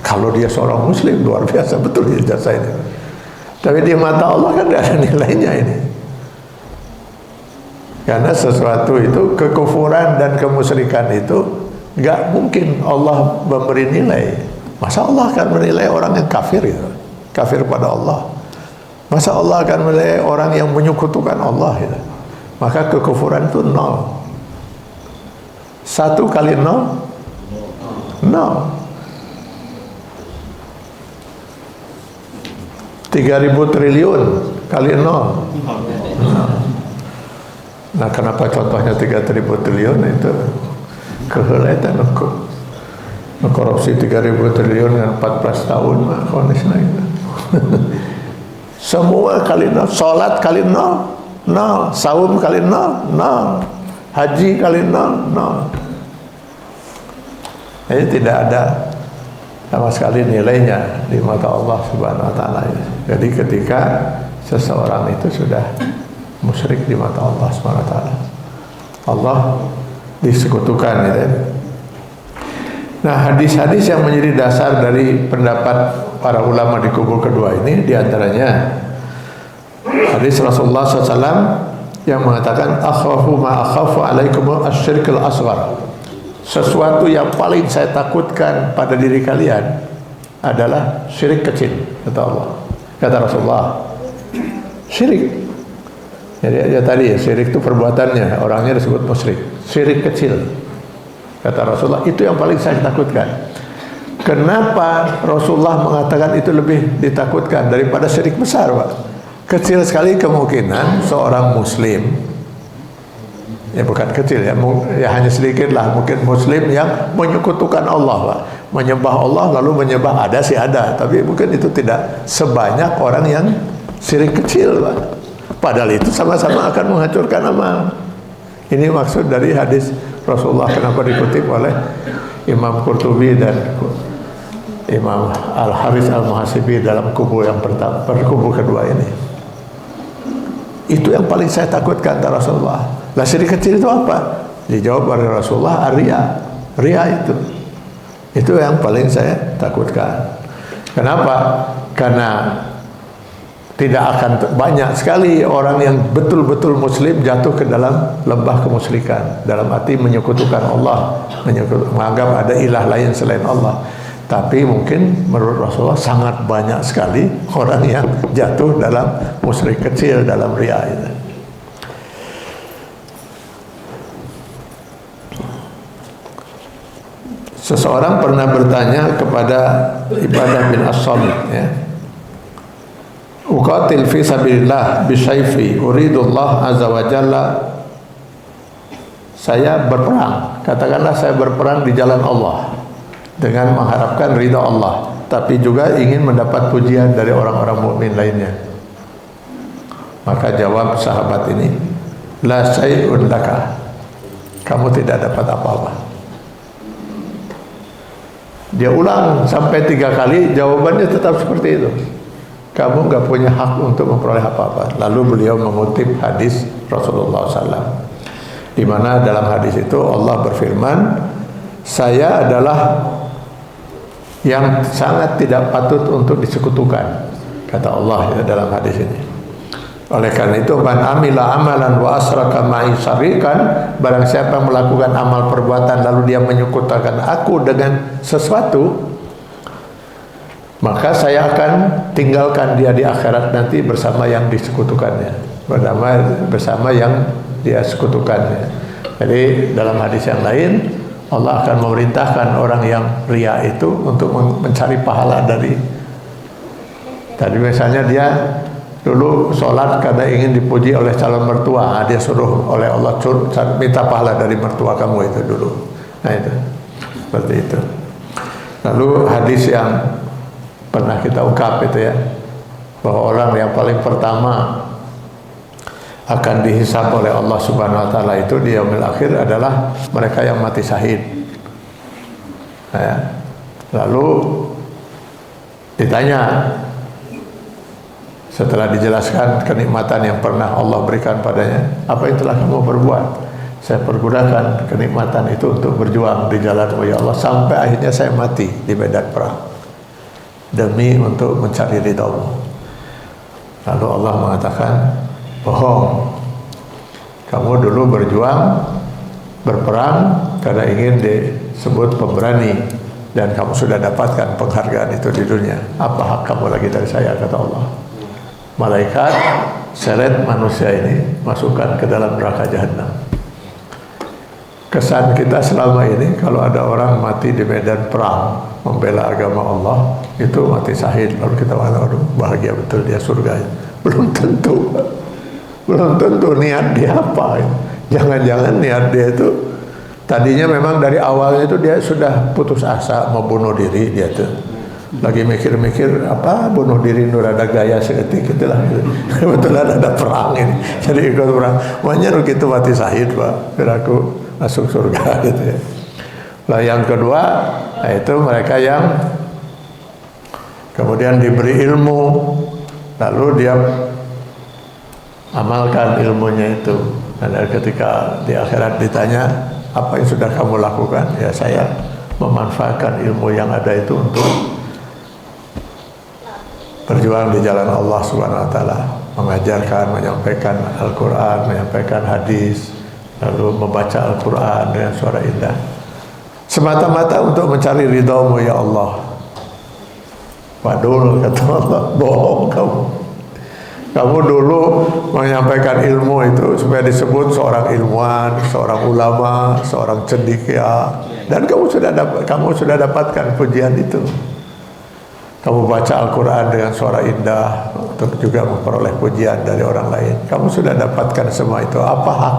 Kalau dia seorang muslim luar biasa betul ya jasa ini. Tapi di mata Allah kan tidak ada nilainya ini. Karena sesuatu itu, kekufuran dan kemusyrikan itu nggak mungkin Allah memberi nilai. Masa Allah akan menilai orang yang kafir gitu? Kafir pada Allah. Masa Allah akan menilai orang yang menyekutukan Allah gitu? Maka kekufuran itu 0. 1 kali 0 0. 3.000 triliun kali 0. Nah, kenapa contohnya 3.000 triliun itu keheletan korupsi 3.000 triliun dengan 14 tahun mah konisna itu. Semua kali 0, salat kali 0, 0, saum kali 0, 0, haji kali 0, 0. Jadi tidak ada sama sekali nilainya di mata Allah Subhanahu wa taala. Jadi ketika seseorang itu sudah musyrik di mata Allah Subhanahu wa taala, Allah disekutukan gitu. Nah, hadis-hadis yang menjadi dasar dari pendapat para ulama di kubu kedua ini diantaranya hadis Rasulullah SAW yang mengatakan akhafu ma akhafu alaikum asyirkul asghar. Sesuatu yang paling saya takutkan pada diri kalian adalah syirik kecil, kata Allah. Kata Rasulullah, syirik. Jadi tadi syirik itu perbuatannya, orangnya disebut musyrik. Syirik kecil, kata Rasulullah, itu yang paling saya takutkan. Kenapa Rasulullah mengatakan itu lebih ditakutkan daripada syirik besar, Pak? Kecil sekali kemungkinan seorang muslim, ya bukan kecil ya, ya hanya sedikit lah, mungkin muslim yang menyekutukan Allah, Pak. Menyembah Allah lalu menyembah ada sih ada, tapi mungkin itu tidak sebanyak orang yang syirik kecil, Pak. Padahal itu sama-sama akan menghancurkan amal. Ini maksud dari hadis Rasulullah, kenapa dikutip oleh Imam Qurtubi dan Imam Al-Haris Al-Muhasibi dalam kubu yang pertama, kubu kedua ini. Itu yang paling saya takutkan, kata Rasulullah. Lah syirik kecil itu apa? Dijawab oleh Rasulullah, ria. Ria itu yang paling saya takutkan. Kenapa? Karena tidak akan banyak sekali orang yang betul-betul muslim jatuh ke dalam lembah kemusyrikan, dalam arti menyekutukan Allah, menganggap ada ilah lain selain Allah. Tapi mungkin menurut Rasulullah sangat banyak sekali orang yang jatuh dalam musyrik kecil, dalam riya itu. Seseorang pernah bertanya kepada Ibadah bin As-Samit, ya, uqatil fi sabilillah bisayfi uridullah azza wa jalla. Saya berperang, katakanlah saya berperang di jalan Allah dengan mengharapkan ridha Allah, tapi juga ingin mendapat pujian dari orang-orang mukmin lainnya. Maka jawab sahabat ini, la syai'un laka, kamu tidak dapat apa-apa. Dia ulang sampai 3 kali, jawabannya tetap seperti itu. Kamu nggak punya hak untuk memperoleh apa-apa. Lalu beliau mengutip hadis Rasulullah SAW, di mana dalam hadis itu Allah berfirman, saya adalah yang sangat tidak patut untuk disekutukan, kata Allah ya, dalam hadis ini. Oleh karena itu, man amila amalan wa asraka ma'i syarikan, barang siapa yang melakukan amal perbuatan lalu dia menyekutukan aku dengan sesuatu, maka saya akan tinggalkan dia di akhirat nanti bersama yang disekutukannya, bersama yang dia sekutukannya. Jadi dalam hadis yang lain, Allah akan memerintahkan orang yang riya itu untuk mencari pahala dari tadi, misalnya dia dulu sholat karena ingin dipuji oleh calon mertua, dia suruh oleh Allah minta pahala dari mertua kamu itu dulu. Nah itu seperti itu. Lalu hadis yang pernah kita ungkap itu ya, bahwa orang yang paling pertama akan dihisab oleh Allah Subhanahu wa taala itu di yaumil akhir adalah mereka yang mati syahid. Nah, ya. Lalu ditanya, setelah dijelaskan kenikmatan yang pernah Allah berikan padanya, apa yang telah kamu perbuat? Saya pergunakan kenikmatan itu untuk berjuang di jalan Allah sampai akhirnya saya mati di medan perang demi untuk mencari ridhamu. Lalu Allah mengatakan, bohong, kamu dulu berjuang berperang karena ingin disebut pemberani dan kamu sudah dapatkan penghargaan itu di dunia. Apa hak kamu lagi dari saya, kata Allah. Malaikat seret manusia ini, masukkan ke dalam neraka jahanam. Kesan kita selama ini kalau ada orang mati di medan perang membela agama Allah, itu mati syahid, lalu kita aduh bahagia betul dia surga. Belum tentu. Belum tentu niat dia apa. Jangan-jangan niat dia itu tadinya memang dari awalnya itu dia sudah putus asa mau bunuh diri, dia tuh lagi mikir-mikir apa bunuh diri nur ada gaya seketik itulah. Kebetulan ada perang ini, jadi ikut perang. Makanya begitu mati syahid, Pak, biar aku masuk surga gitu ya. Nah yang kedua, nah itu mereka yang kemudian diberi ilmu, lalu dia amalkan ilmunya itu. Dan ketika di akhirat ditanya, apa yang sudah kamu lakukan? Ya saya memanfaatkan ilmu yang ada itu untuk berjuang di jalan Allah Subhanahu wa taala, mengajarkan, menyampaikan Al-Qur'an, menyampaikan hadis, lalu membaca Al-Qur'an dengan suara indah. Semata-mata untuk mencari ridha-Mu ya Allah. Padul, kata Allah, bohong kamu. Kamu dulu menyampaikan ilmu itu supaya disebut seorang ilmuwan, seorang ulama, seorang cendekia, dan kamu sudah dapatkan pujian itu. Kamu baca Al-Quran dengan suara indah untuk juga memperoleh pujian dari orang lain. Kamu sudah dapatkan semua itu. Apa hak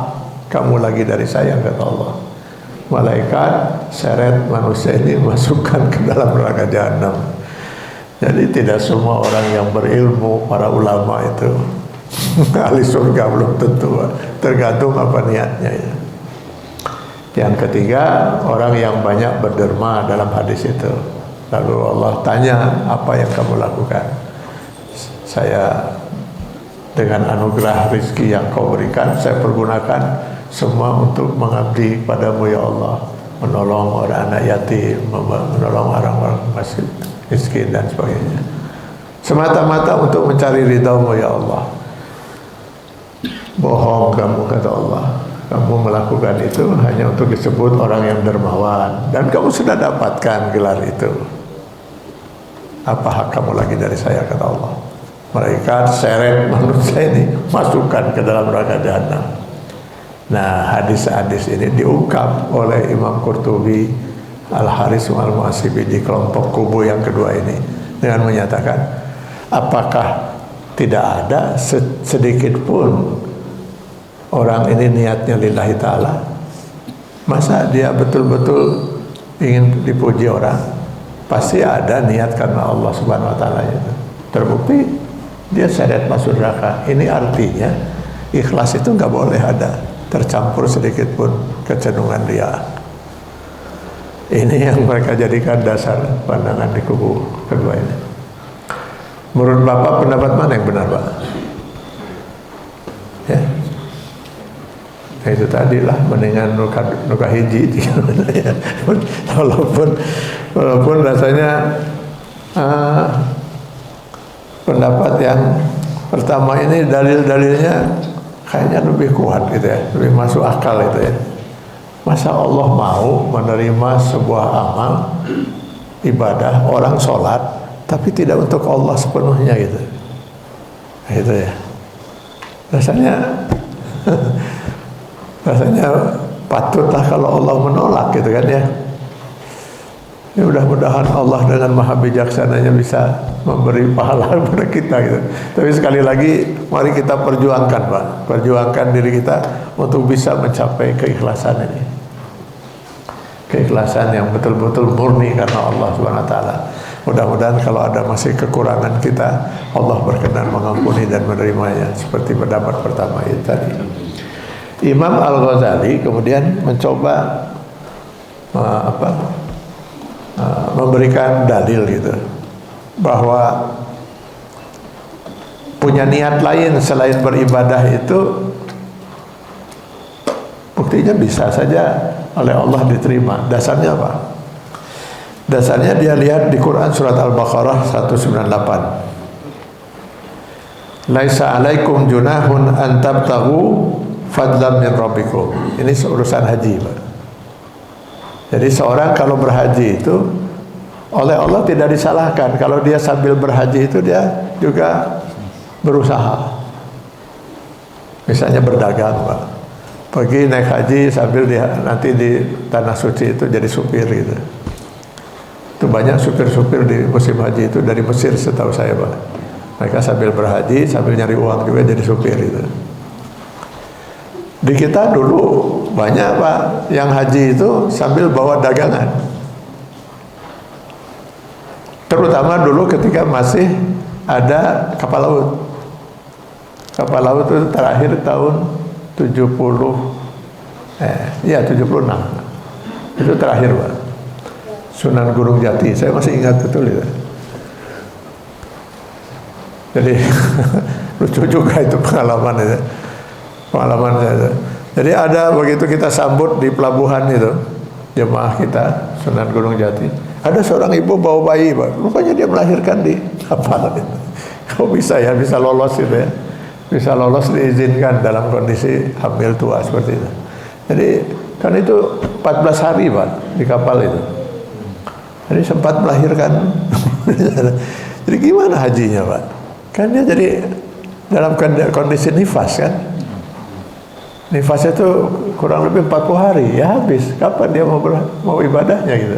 kamu lagi dari saya, kata Allah. Malaikat seret manusia ini masukkan ke dalam neraka jahanam. Jadi tidak semua orang yang berilmu, para ulama itu ahli surga belum tentu, tergantung apa niatnya ya. Yang ketiga, orang yang banyak berderma dalam hadis itu. Lalu Allah tanya, apa yang kamu lakukan? Saya dengan anugerah rezeki yang kau berikan, saya pergunakan semua untuk mengabdi padamu ya Allah, menolong orang anak yatim, menolong orang-orang miskin dan sebagainya, semata-mata untuk mencari ridha-Mu ya Allah. Bohong kamu, kata Allah. Kamu melakukan itu hanya untuk disebut orang yang dermawan, dan kamu sudah dapatkan gelar itu. Apa hak kamu lagi dari saya, kata Allah. Mereka seret manusia ini masukkan ke dalam neraka jahanam. Nah, hadis-hadis ini diungkap oleh Imam Qurtubi Al-Haris Al-Muhasibi di kelompok kubu yang kedua ini dengan menyatakan, apakah tidak ada sedikit pun orang ini niatnya lillahi ta'ala? Masa dia betul-betul ingin dipuji orang? Pasti ada niat karena Allah Subhanahu wa taala itu. Terbukti dia seret masuk neraka. Ini artinya ikhlas itu nggak boleh ada tercampur sedikit pun kecenderungan dia. Ini yang mereka jadikan dasar pandangan di kubu kedua ini. Menurut Bapak pendapat mana yang benar, Pak? Ya, nah, itu tadilah mendingan nuka hiji. walaupun rasanya pendapat yang pertama ini dalil-dalilnya kayaknya lebih kuat gitu ya, lebih masuk akal itu ya. Masa Allah mau menerima sebuah amal ibadah, orang sholat tapi tidak untuk Allah sepenuhnya gitu. Nah, itu ya. Rasanya patutlah kalau Allah menolak gitu kan ya. Ya mudah-mudahan Allah dengan maha bijaksananya bisa memberi pahala kepada kita gitu. Tapi sekali lagi mari kita perjuangkan, Pak. Perjuangkan diri kita untuk bisa mencapai keikhlasan ini. Keikhlasan yang betul-betul murni karena Allah Subhanahu wa taala. Mudah-mudahan kalau ada masih kekurangan kita, Allah berkenan mengampuni dan menerimanya seperti pendapat pertama itu tadi. Imam Al-Ghazali kemudian mencoba memberikan dalil gitu bahwa punya niat lain selain beribadah itu buktinya bisa saja oleh Allah diterima. Dasarnya apa? Dasarnya dia lihat di Quran surat Al-Baqarah 198. Laisa alaikum junahun an tabtaghu fadlan min rabbikum. Ini urusan haji, Pak. Jadi seorang kalau berhaji itu oleh Allah tidak disalahkan kalau dia sambil berhaji itu dia juga berusaha. Misalnya berdagang, Pak. Pergi naik haji sambil nanti di tanah suci itu jadi supir gitu. Itu banyak supir-supir di musim haji itu dari Mesir setahu saya, Pak. Mereka sambil berhaji sambil nyari uang juga jadi supir gitu. Di kita dulu banyak, Pak, yang haji itu sambil bawa dagangan. Terutama dulu ketika masih ada kapal laut. Kapal laut itu terakhir tahun 76. Itu terakhir, Pak. Sunan Gunung Jati. Saya masih ingat betul itu. Jadi lucu juga itu pengalaman itu. Pengalaman saya. Jadi ada begitu kita sambut di pelabuhan itu, jemaah kita Sunan Gunung Jati, ada seorang ibu bawa bayi, Pak. Rupanya dia melahirkan di kapal. Kok bisa ya, bisa lolos itu ya, bisa lolos diizinkan dalam kondisi hamil tua seperti itu. Jadi kan itu 14 hari Pak di kapal itu. Jadi sempat melahirkan. Jadi gimana hajinya Pak? Kan dia jadi dalam kondisi nifas kan. Nifas itu kurang lebih 40 hari, ya habis. Kapan dia mau ibadahnya gitu?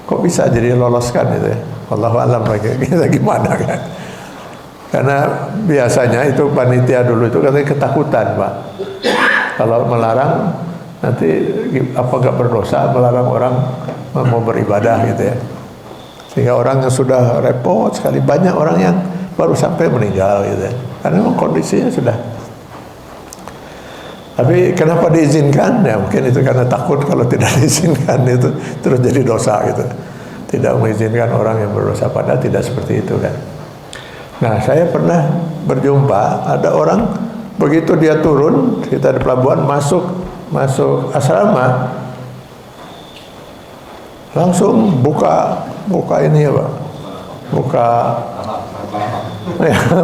Kok bisa jadi loloskan gitu ya? Wallahu a'lam kita gimana kan? Karena biasanya itu panitia dulu itu katanya ketakutan Pak. Kalau melarang nanti apa nggak berdosa melarang orang mau beribadah gitu ya. Sehingga orang yang sudah repot sekali, banyak orang yang baru sampai meninggal gitu ya. Karena memang kondisinya sudah. Tapi kenapa diizinkan? Ya mungkin itu karena takut kalau tidak diizinkan itu terus jadi dosa gitu. Tidak mengizinkan orang yang berdosa, padahal tidak seperti itu kan. Nah, saya pernah berjumpa ada orang begitu dia turun, kita di pelabuhan masuk asrama, langsung buka ini ya Pak,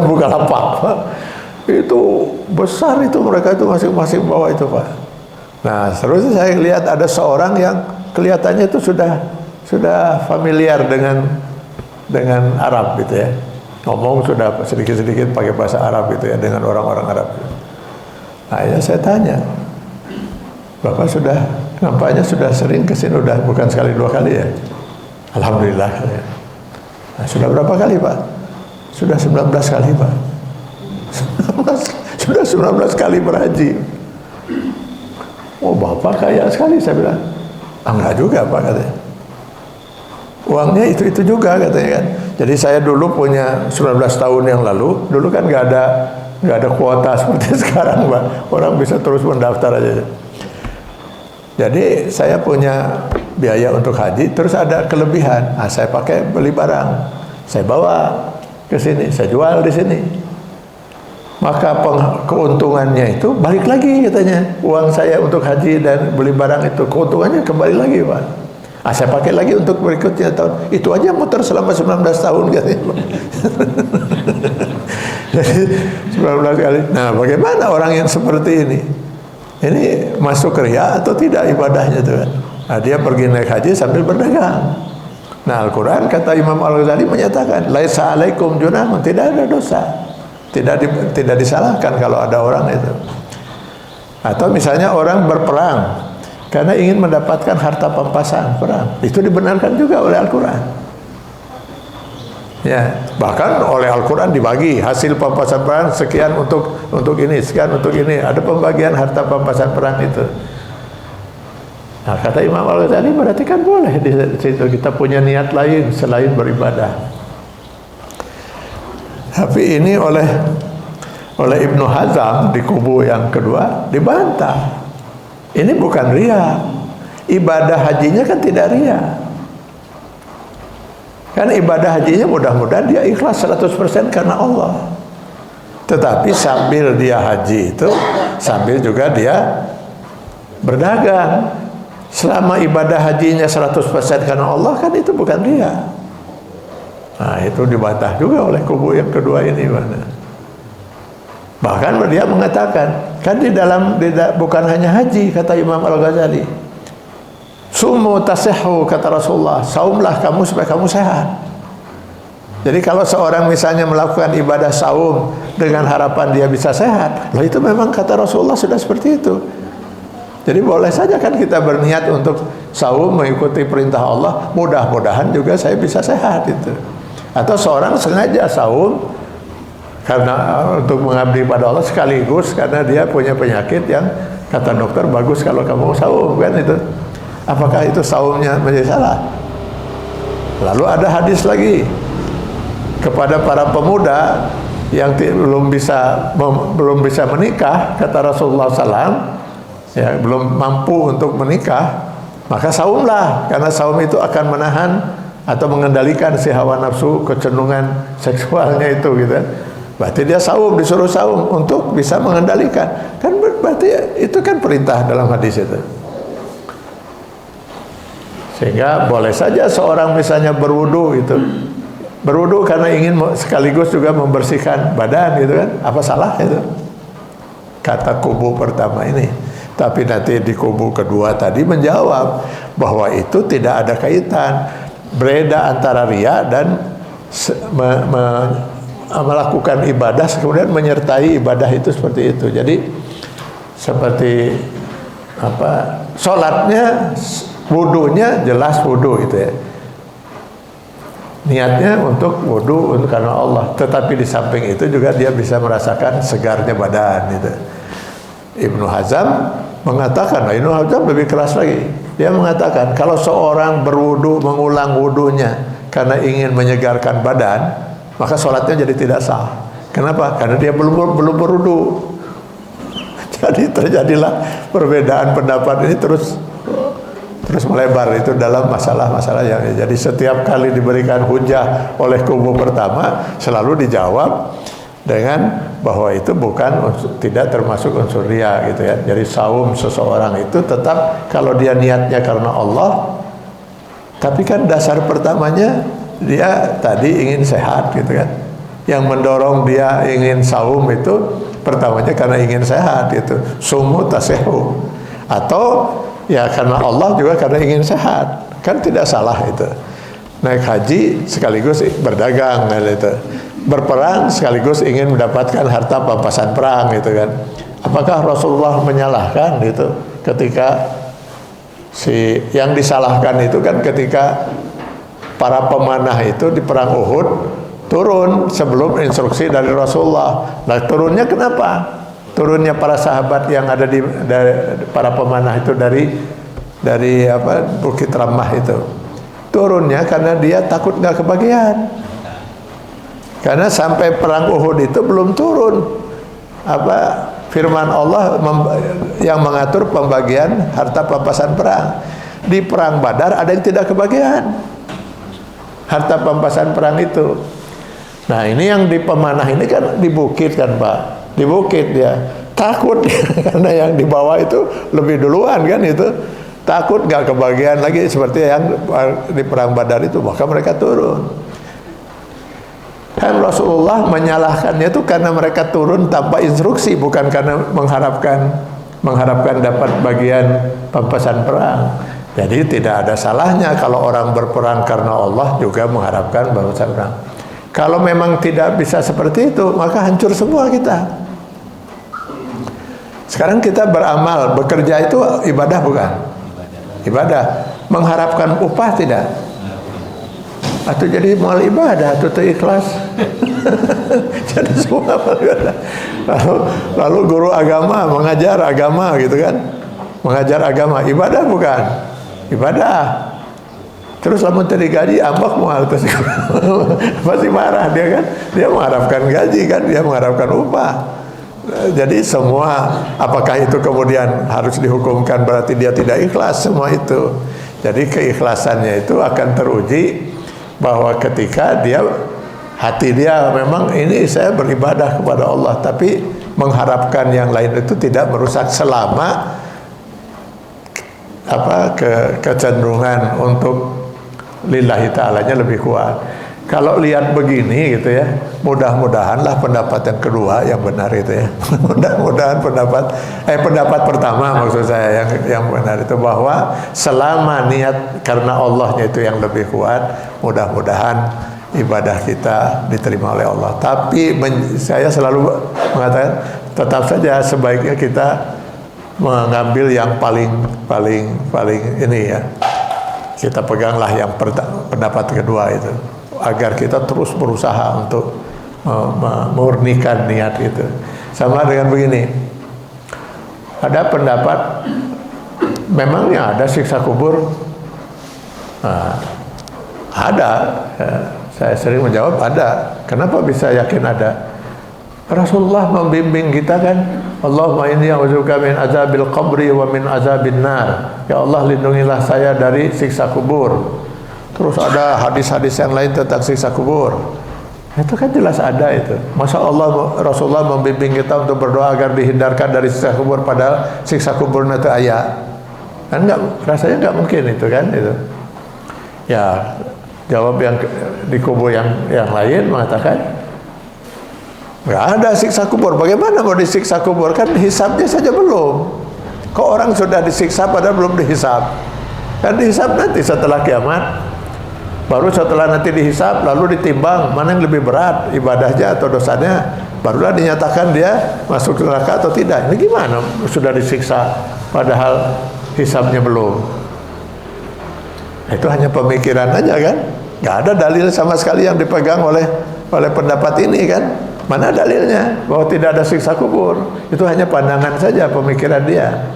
buka lapak. Itu besar itu, mereka itu masing-masing bawa itu Pak. Nah, seterusnya saya lihat ada seorang yang kelihatannya itu sudah familiar dengan Arab gitu ya. Ngomong sudah sedikit-sedikit pakai bahasa Arab gitu ya dengan orang-orang Arab. Akhirnya saya tanya, Bapak nampaknya sudah sering kesini, udah bukan sekali dua kali ya? Alhamdulillah. Nah, sudah berapa kali Pak? Sudah 19 kali Pak. Sudah 19 kali berhaji. Oh Bapak kaya sekali, saya bilang. Enggak juga Pak katanya. Uangnya itu juga katanya kan. Jadi saya dulu punya 19 tahun yang lalu, dulu kan nggak ada kuota seperti sekarang Pak. Orang bisa terus mendaftar aja. Jadi saya punya biaya untuk haji, terus ada kelebihan. Nah, saya pakai beli barang, saya bawa ke sini, saya jual di sini. Maka keuntungannya itu balik lagi katanya. Uang saya untuk haji dan beli barang itu keuntungannya kembali lagi Pak. Saya pakai lagi untuk berikutnya tahun. Itu aja muter selama 19 tahun katanya. Jadi 19 kali. Nah, bagaimana orang yang seperti ini? Ini masuk riya atau tidak ibadahnya itu kan? Nah, dia pergi naik haji sambil berdagang. Nah, Al-Quran kata Imam Al-Ghazali menyatakan, laisa alaikum junahun, tidak ada dosa. Tidak disalahkan kalau ada orang itu. Atau misalnya orang berperang karena ingin mendapatkan harta pampasan perang, itu dibenarkan juga oleh Al-Quran. Ya, bahkan oleh Al-Quran dibagi hasil pampasan perang sekian untuk ini, sekian untuk ini. Ada pembagian harta pampasan perang itu. Nah, kata Imam Al-Ghazali berarti kan boleh di situ kita punya niat lain selain beribadah. Tapi ini oleh Ibnu Hazm di kubu yang kedua dibantah. Ini bukan riya. Ibadah hajinya kan tidak riya. Kan ibadah hajinya mudah-mudahan dia ikhlas 100% karena Allah. Tetapi sambil dia haji itu, sambil juga dia berdagang. Selama ibadah hajinya 100% karena Allah, kan itu bukan riya. Nah, itu dibantah juga oleh kubu yang kedua ini mana. Bahkan dia mengatakan, kan bukan hanya haji, kata Imam Al-Ghazali. Sumu tasihhu, kata Rasulullah, saumlah kamu supaya kamu sehat. Jadi kalau seorang misalnya melakukan ibadah saum dengan harapan dia bisa sehat, loh itu memang kata Rasulullah sudah seperti itu. Jadi boleh saja kan kita berniat untuk saum mengikuti perintah Allah, mudah-mudahan juga saya bisa sehat itu. Atau seorang sengaja saum karena untuk mengabdi pada Allah sekaligus karena dia punya penyakit yang kata dokter bagus kalau kamu saum kan itu. Apakah itu saumnya menjadi salah? Lalu ada hadis lagi kepada para pemuda yang belum bisa menikah, kata Rasulullah SAW, ya belum mampu untuk menikah, maka saumlah karena saum itu akan menahan atau mengendalikan si hawa nafsu kecenderungan seksualnya itu gitu. Berarti dia saum, disuruh saum untuk bisa mengendalikan. Kan berarti itu kan perintah dalam hadis itu. Sehingga boleh saja seorang misalnya berwudu itu, berwudu karena ingin sekaligus juga membersihkan badan gitu kan, apa salah itu? Kata kubu pertama ini. Tapi nanti di kubu kedua tadi menjawab bahwa itu tidak ada kaitan, beda antara riya dan melakukan ibadah kemudian menyertai ibadah itu seperti itu. Jadi seperti apa, sholatnya, wudunya jelas wudu itu ya, niatnya untuk wudu untuk karena Allah, tetapi di samping itu juga dia bisa merasakan segarnya badan itu. Ibnu Hazm mengatakan, Ibnu Hazm lebih keras lagi, dia mengatakan kalau seorang berwudu mengulang wudunya karena ingin menyegarkan badan, maka sholatnya jadi tidak sah. Kenapa? Karena dia belum berwudu. Jadi terjadilah perbedaan pendapat ini terus melebar itu dalam masalah-masalah yang jadi setiap kali diberikan hujah oleh kubu pertama selalu dijawab dengan bahwa itu bukan tidak termasuk unsur riya gitu ya. Jadi saum seseorang itu tetap kalau dia niatnya karena Allah, tapi kan dasar pertamanya dia tadi ingin sehat gitu kan. Yang mendorong dia ingin saum itu pertamanya karena ingin sehat gitu. Sumu tasehu, atau ya karena Allah juga karena ingin sehat, kan tidak salah itu. Naik haji sekaligus berdagang kan itu. Berperang sekaligus ingin mendapatkan harta pampasan perang gitu kan. Apakah Rasulullah menyalahkan itu ketika yang disalahkan itu kan ketika para pemanah itu di perang Uhud turun sebelum instruksi dari Rasulullah. Nah, turunnya kenapa? Turunnya para sahabat yang ada dari para pemanah itu dari apa, Bukit Ramah itu. Turunnya karena dia takut nggak kebagian. Karena sampai perang Uhud itu belum turun apa firman Allah yang mengatur pembagian harta pampasan perang. Di perang Badar ada yang tidak kebagian harta pampasan perang itu. Nah, ini yang di pemanah ini kan di bukit kan Pak, di bukit dia takut karena yang di bawah itu lebih duluan kan itu, takut nggak kebagian lagi seperti yang di perang Badar itu, maka mereka turun. Kan Rasulullah menyalahkannya itu karena mereka turun tanpa instruksi, bukan karena mengharapkan dapat bagian pampasan perang. Jadi tidak ada salahnya kalau orang berperang karena Allah juga mengharapkan pampasan perang. Kalau memang tidak bisa seperti itu, maka hancur semua kita. Sekarang kita beramal, bekerja itu ibadah bukan? Ibadah. Mengharapkan upah tidak? Atau jadi mal ibadah, atau ikhlas. Jadi semua mal ibadah. Lalu guru agama mengajar agama gitu kan, mengajar agama, ibadah bukan? Ibadah. Terus lamun tadi gaji ambak mual terus pasti marah dia kan, dia mengharapkan gaji kan, dia mengharapkan upah. Jadi semua, apakah itu kemudian harus dihukumkan berarti dia tidak ikhlas? Semua itu. Jadi keikhlasannya itu akan teruji bahwa ketika dia hati dia memang ini saya beribadah kepada Allah, tapi mengharapkan yang lain itu tidak merusak selama apa kecenderungan untuk lillahi ta'alanya lebih kuat. Kalau lihat begini gitu ya, mudah-mudahanlah pendapat yang kedua yang benar itu ya. Mudah-mudahan pendapat pertama maksud saya yang benar itu, bahwa selama niat karena Allahnya itu yang lebih kuat, mudah-mudahan ibadah kita diterima oleh Allah. Tapi saya selalu mengatakan tetap saja sebaiknya kita mengambil yang paling ini ya. Kita peganglah yang pendapat kedua itu, agar kita terus berusaha untuk memurnikan niat itu. Sama dengan begini, ada pendapat memangnya ada siksa kubur? Nah, ada. Saya sering menjawab ada. Kenapa bisa yakin ada? Rasulullah membimbing kita kan, Allahumma inni a'udzubika min azabil qabri wa min azabin nar. Ya Allah, lindungilah saya dari siksa kubur. Terus ada hadis-hadis yang lain tentang siksa kubur. Itu kan jelas ada itu. Masa Allah Rasulullah membimbing kita untuk berdoa agar dihindarkan dari siksa kubur, padahal siksa kubur itu ayat. Kan enggak, rasanya enggak mungkin itu kan itu. Ya, jawab yang di kubu yang lain mengatakan nggak ada siksa kubur. Bagaimana mau disiksa kubur? Kan hisabnya saja belum. Kok orang sudah disiksa padahal belum dihisab? Kan dihisab nanti setelah kiamat. Baru setelah nanti dihisab lalu ditimbang mana yang lebih berat, ibadahnya atau dosanya, barulah dinyatakan dia masuk neraka atau tidak. Ini gimana sudah disiksa padahal hisabnya belum? Itu hanya pemikiran aja kan, nggak ada dalil sama sekali yang dipegang oleh pendapat ini kan. Mana dalilnya bahwa tidak ada siksa kubur? Itu hanya pandangan saja, pemikiran dia,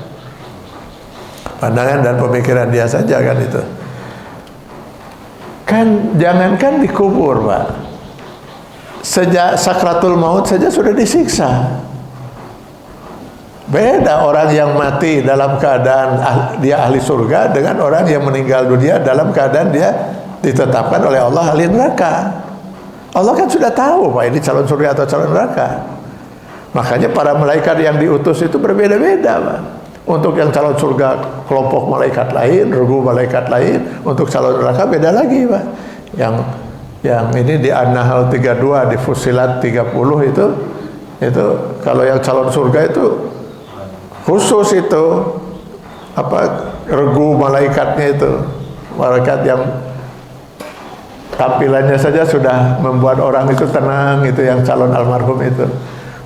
pandangan dan pemikiran dia saja kan itu. Kan jangankan dikubur Pak, sejak sakratul maut saja sudah disiksa. Beda orang yang mati dalam keadaan dia ahli surga dengan orang yang meninggal dunia dalam keadaan dia ditetapkan oleh Allah ahli neraka. Allah kan sudah tahu Pak ini calon surga atau calon neraka. Makanya para malaikat yang diutus itu berbeda-beda Pak. Untuk yang calon surga kelompok malaikat lain, regu malaikat lain. Untuk calon neraka beda lagi Pak. Yang ini di An-Nahl 32, di Fussilat 30 itu kalau yang calon surga itu khusus itu regu malaikatnya itu, malaikat yang tampilannya saja sudah membuat orang itu tenang, itu yang calon almarhum itu.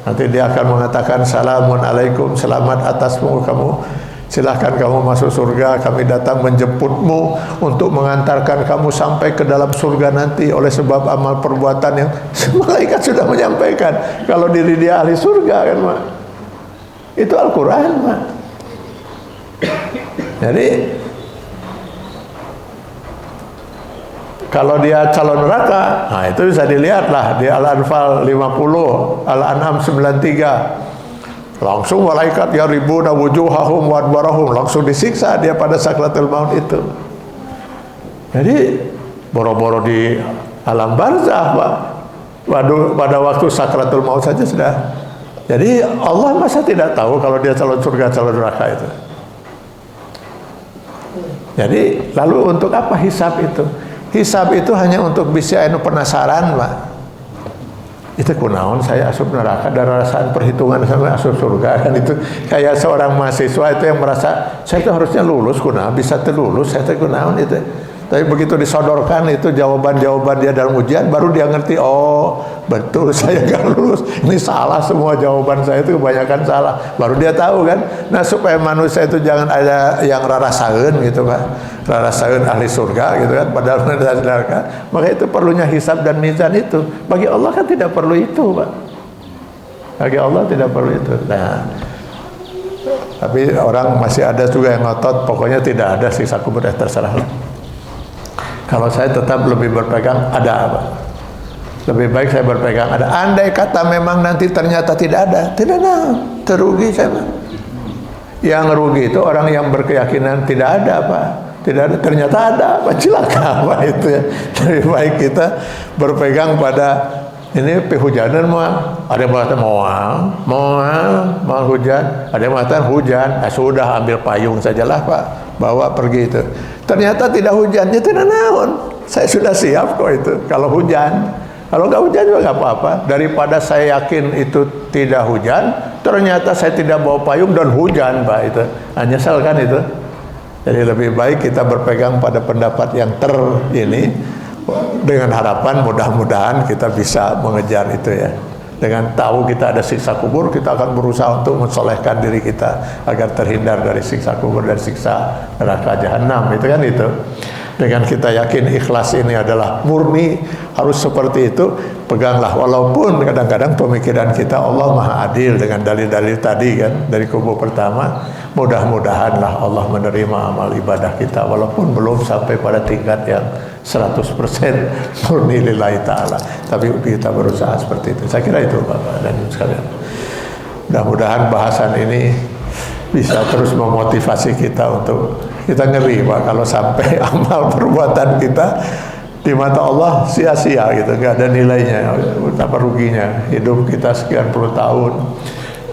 Nanti dia akan mengatakan salamun alaikum, selamat atasmu kamu, silahkan kamu masuk surga, kami datang menjemputmu untuk mengantarkan kamu sampai ke dalam surga nanti oleh sebab amal perbuatan yang malaikat sudah menyampaikan kalau diri dia ahli surga kan Pak. Itu Al-Quran Pak. Jadi kalau dia calon neraka, nah itu bisa dilihat lah di Al-Anfal 50, Al-An'am 93. Langsung malaikat ya ribuna wujuhahum wa adbarahum, langsung disiksa dia pada sakratul maut itu. Jadi boro-boro di alam barzah Pak. Pada waktu sakratul maut saja sudah. Jadi Allah masa tidak tahu kalau dia calon surga, calon neraka itu. Jadi lalu untuk apa hisab itu? Hisab itu hanya untuk bisa penasaran Pak. Itu kunaon saya asup neraka dan rasaan perhitungan sama asup surga kan itu kayak seorang mahasiswa itu yang merasa saya itu harusnya lulus kunaon bisa terlulus saya itu kunaon itu. Tapi begitu disodorkan itu jawaban-jawaban dia dalam ujian, baru dia ngerti, oh betul saya gak lulus, ini salah semua jawaban saya itu kebanyakan salah. Baru dia tahu kan. Nah supaya manusia itu jangan ada yang rarasaeun gitu Pak, rarasaeun ahli surga gitu kan, padahal neraka. Maka itu perlunya hisab dan mizan itu. Bagi Allah kan tidak perlu itu Pak. Bagi Allah tidak perlu itu. Nah, tapi orang masih ada juga yang ngotot, pokoknya tidak ada siksa kubur, terserah. Kalau saya tetap lebih berpegang ada apa? Lebih baik saya berpegang ada. Andai kata memang nanti ternyata tidak ada, tidak ada, terugi saya. Yang rugi itu orang yang berkeyakinan tidak ada apa? Tidak ada, ternyata ada apa? Celaka apa itu ya? Lebih baik kita berpegang pada ini hujanan mah. Ada yang mengatakan mau hujan, ada yang mengatakan hujan. Sudah ambil payung sajalah Pak, bawa pergi itu. Ternyata tidak hujan, ya tidak naon. Saya sudah siap kok itu. Kalau hujan, kalau nggak hujan juga nggak apa-apa. Daripada saya yakin itu tidak hujan, ternyata saya tidak bawa payung dan hujan, Pak itu. Nyesel kan itu. Jadi lebih baik kita berpegang pada pendapat yang ini dengan harapan mudah-mudahan kita bisa mengejar itu ya. Dengan tahu kita ada siksa kubur, kita akan berusaha untuk mensolehkan diri kita agar terhindar dari siksa kubur dan siksa neraka jahanam. Itu kan itu. Dengan kita yakin ikhlas ini adalah murni, harus seperti itu, peganglah. Walaupun kadang-kadang pemikiran kita Allah Maha Adil dengan dalil-dalil tadi kan dari kubu pertama, mudah-mudahanlah Allah menerima amal ibadah kita walaupun belum sampai pada tingkat yang 100% murni lillahi ta'ala, tapi kita berusaha seperti itu. Saya kira itu Bapak dan Ibu sekalian. Mudah-mudahan bahasan ini bisa terus memotivasi kita untuk kita ngeri Pak kalau sampai amal perbuatan kita di mata Allah sia-sia gitu, nggak ada nilainya, betapa ruginya hidup kita sekian puluh tahun,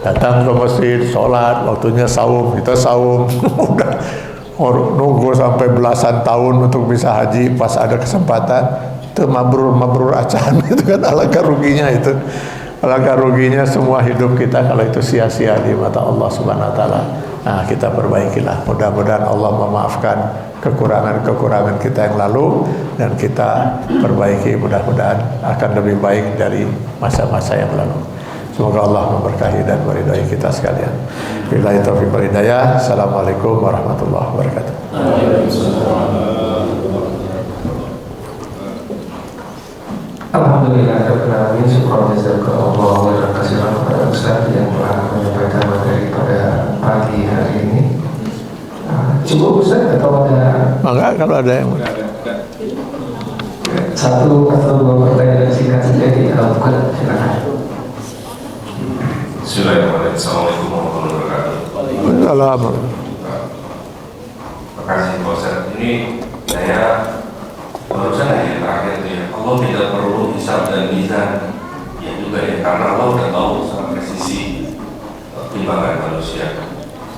datang ke masjid, sholat, waktunya saum, kita saum, udah nunggu sampai belasan tahun untuk bisa haji, pas ada kesempatan itu mabrur acan itu kan, alangkah ruginya itu. Alangkah ruginya semua hidup kita kalau itu sia-sia di mata Allah Subhanahu wa taala. Nah, kita perbaikilah. Mudah-mudahan Allah memaafkan kekurangan-kekurangan kita yang lalu dan kita perbaiki, mudah-mudahan akan lebih baik dari masa-masa yang lalu. Semoga Allah memberkahi dan meridai kita sekalian. Billahi taufiq wal hidayah. Assalamualaikum warahmatullahi wabarakatuh. Alhamdulillah, syukur jazakallah khairan katsiran kepada Ustaz yang telah menyampaikan materi pada pagi hari ini. Cukup Ustaz atau ada? Enggak, kalau ada yang satu atau dua pertanyaan singkat saja di Al-Quran, silakan. Bismillahirrahmanirrahim. Assalamualaikum warahmatullahi wabarakatuh. Assalamualaikum. Terima kasih Pak Ustaz. Ini saya barusan aja terakhir itu ya, Allah tidak perlu hisab dan mizan ya juga ya, karena Allah sudah tahu sangat presisi timbangan manusia.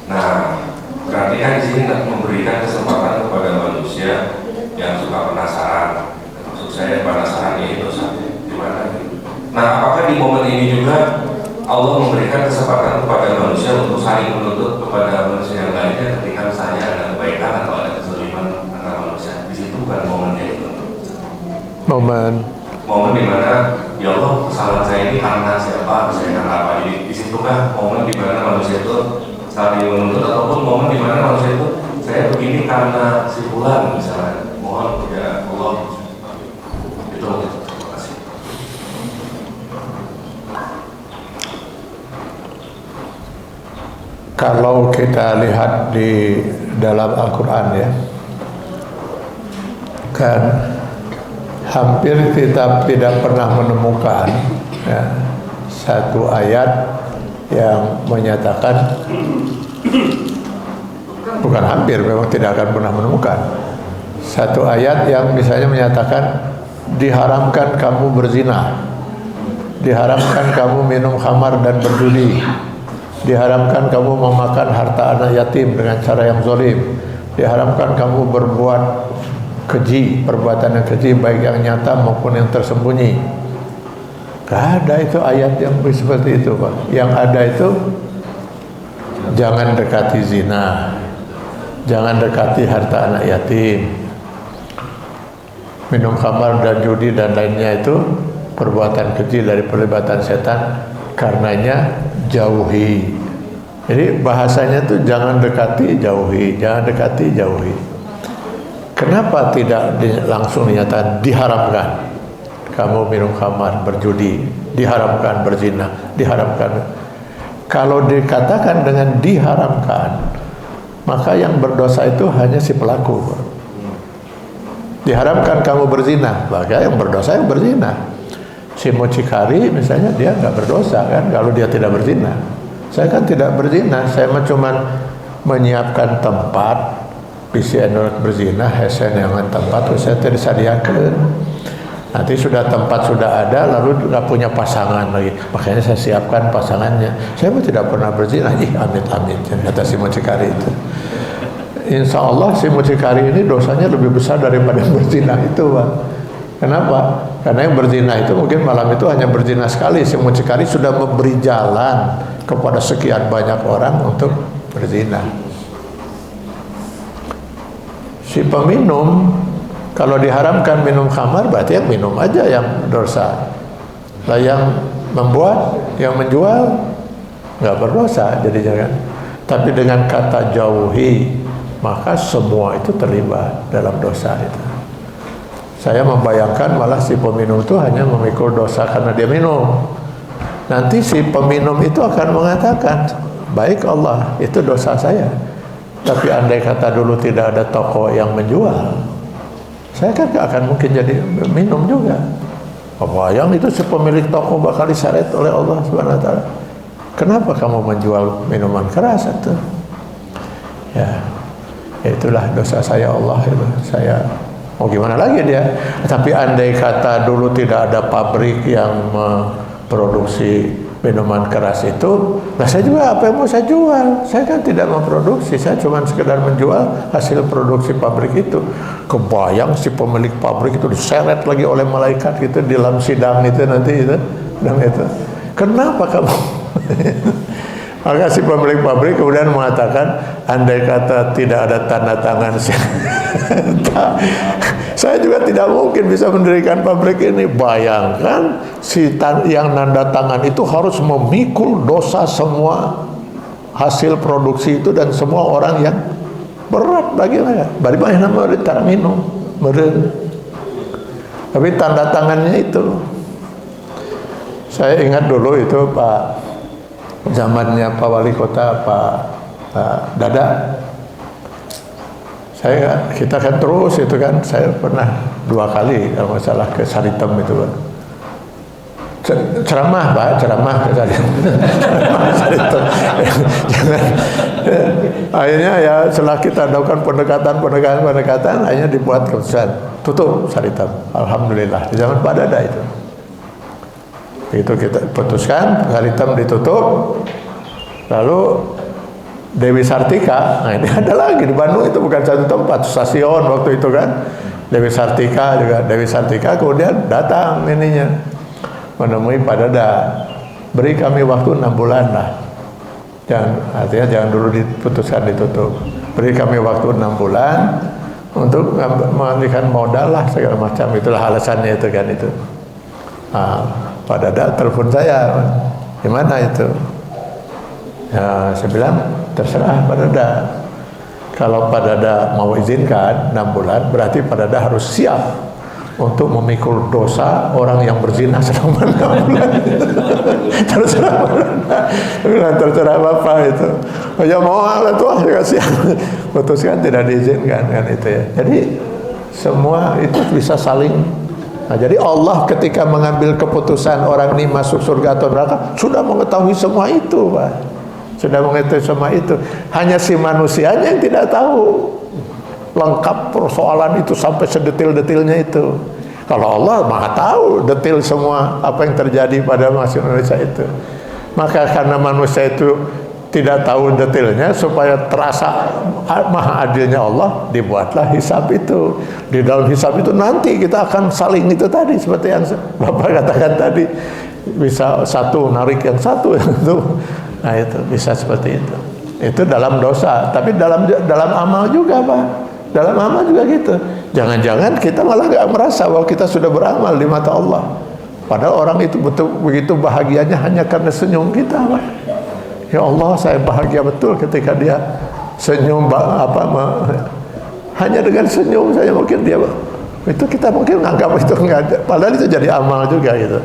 Nah, berarti kan di sini memberikan kesempatan kepada manusia yang suka penasaran. Maksud saya penasaran ini dosa di mana gitu. Nah, apakah di momen ini juga Allah memberikan kesempatan kepada manusia untuk saling menuntut kepada manusia yang lainnya ketika misalnya ada kebaikan atau ada kezaliman antara manusia? Di situ bukan momennya itu. Momen di mana ya Allah, kesalahan saya ini karena siapa, saya karena apa. Jadi di situ kan momen di mana manusia itu saling menuntut, ataupun momen di mana manusia itu saya begini karena si fulan misalnya. Mohon ya Allah itu. Terima kasih. Kalau kita lihat di dalam Al-Quran ya, kan hampir kita tidak pernah menemukan ya, satu ayat yang menyatakan, bukan hampir, memang tidak akan pernah menemukan satu ayat yang misalnya menyatakan diharamkan kamu berzina, diharamkan kamu minum khamar dan berjudi, diharamkan kamu memakan harta anak yatim dengan cara yang zalim, diharamkan kamu berbuat keji, perbuatan yang keji baik yang nyata maupun yang tersembunyi. Gak ada itu ayat yang seperti itu, Pak. Yang ada itu jangan dekati zina, jangan dekati harta anak yatim, minum khamar dan judi dan lainnya itu perbuatan keji dari pelibatan setan, karenanya jauhi. Jadi bahasanya itu jangan dekati, jauhi, jangan dekati, jauhi. Kenapa tidak langsung dinyatakan diharamkan kamu minum khamar, berjudi, diharamkan berzina, diharamkan? Kalau dikatakan dengan diharamkan, maka yang berdosa itu hanya si pelaku. Diharamkan kamu berzina, maka yang berdosa yang berzina. Si mucikari misalnya dia nggak berdosa kan kalau dia tidak berzina. Saya kan tidak berzina, saya cuma menyiapkan tempat. PCR berzina, hesen yang tempat saya tidak disediakan. Nanti sudah tempat sudah ada, lalu nggak punya pasangan lagi, makanya saya siapkan pasangannya. Saya pun tidak pernah berzina. Amit-amit kata si mucikari itu. Insya Allah si mucikari ini dosanya lebih besar daripada yang berzina itu, Pak. Kenapa? Karena yang berzina itu mungkin malam itu hanya berzina sekali. Si mucikari sudah memberi jalan kepada sekian banyak orang untuk berzina. Si peminum kalau diharamkan minum khamar, berarti yang minum aja yang dosa. Lah yang membuat, yang menjual nggak berdosa jadinya kan. Tapi dengan kata jauhi, maka semua itu terlibat dalam dosa itu. Saya membayangkan malah si peminum itu hanya memikul dosa karena dia minum. Nanti si peminum itu akan mengatakan, baik Allah, itu dosa saya. Tapi andai kata dulu tidak ada toko yang menjual, saya kan gak akan mungkin jadi minum juga. Apa yang itu si pemilik toko bakal diseret oleh Allah Subhanahu wa taala. Kenapa kamu menjual minuman keras itu? Ya, itulah dosa saya Allah itu. Saya mau gimana lagi dia? Tapi andai kata dulu tidak ada pabrik yang memproduksi minuman keras itu. Nah saya juga apa yang mau saya jual? Saya kan tidak memproduksi, saya cuma sekedar menjual hasil produksi pabrik itu. Kebayang si pemilik pabrik itu diseret lagi oleh malaikat gitu di dalam sidang itu nanti itu. Kenapa kamu? Maka si pemilik pabrik kemudian mengatakan, andai kata tidak ada tanda tangan saya juga tidak mungkin bisa mendirikan pabrik ini. Bayangkan yang nanda tangan itu harus memikul dosa semua hasil produksi itu dan semua orang yang berat bagi mereka. Bari banyak nama tak minum, meren. Tapi tanda tangannya itu, saya ingat dulu itu Pak, zamannya Pak Wali Kota Pak Dada. Kita kan terus itu kan, saya pernah 2 kali kalau masalah ke Saritem itu Pak. Ceramah Pak, ceramah ke Saritem. Jangan. Akhirnya ya setelah kita lakukan pendekatan, akhirnya dibuat keputusan tutup Saritem. Alhamdulillah di zaman Pak Dada itu. Itu kita putuskan Saritem ditutup. Lalu Dewi Sartika, nah ini ada lagi di Bandung, itu bukan satu tempat, stasiun waktu itu kan. Dewi Sartika juga, Dewi Sartika kemudian datang ininya menemui Pak Dada, beri kami waktu 6 bulan lah, artinya jangan dulu diputuskan ditutup, beri kami waktu 6 bulan untuk mengalihkan modal lah segala macam, itulah alasannya itu kan itu. Nah, Pak Dada telepon saya, gimana itu? Ya, saya bilang terserah Pak Dada. Kalau Pak Dada mau izinkan 6 bulan, berarti Pak Dada harus siap untuk memikul dosa orang yang berzina selama 6 bulan. Terserah Bapak itu. Oh ya mau lah tuh, saya siap. Putuskan tidak diizinkan kan itu ya. Jadi semua itu bisa saling. Nah, jadi Allah ketika mengambil keputusan orang ini masuk surga atau neraka sudah mengetahui semua itu, Pak. Sudah mengetahui semua itu. Hanya si manusianya yang tidak tahu lengkap persoalan itu sampai sedetil-detilnya itu. Kalau Allah Maha tahu detil semua apa yang terjadi pada manusia itu. Maka karena manusia itu tidak tahu detailnya, supaya terasa maha adilnya Allah, dibuatlah hisab itu. Di dalam hisab itu nanti kita akan saling itu tadi, seperti yang Bapak katakan tadi, bisa satu narik yang satu itu. Nah itu bisa seperti itu. Itu dalam dosa, tapi dalam amal juga Pak. Dalam amal juga gitu. Jangan-jangan kita malah nggak merasa bahwa kita sudah beramal di mata Allah. Padahal orang itu begitu bahagianya hanya karena senyum kita, Pak. Ya Allah, saya bahagia betul ketika dia senyum, hanya dengan senyum saya mungkin dia itu, kita mungkin menganggap itu enggak, padahal itu jadi amal juga gitu.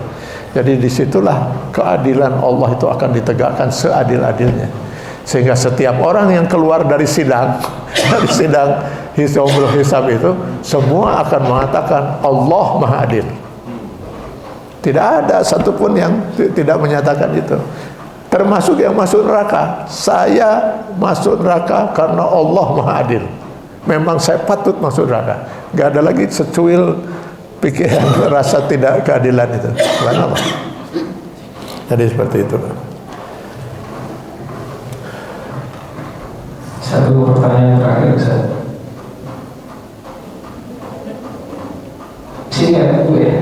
Jadi disitulah keadilan Allah itu akan ditegakkan seadil-adilnya, sehingga setiap orang yang keluar dari sidang dari sidang hisab itu semua akan mengatakan Allah Maha Adil. Tidak ada satupun yang tidak menyatakan itu. Termasuk yang masuk neraka. Saya masuk neraka karena Allah Maha Adil. Memang saya patut masuk neraka. Gak ada lagi secuil pikiran rasa tidak keadilan itu. Kenapa? Jadi seperti itu. Satu pertanyaan terakhir, Ustaz. Sini ada gue ya.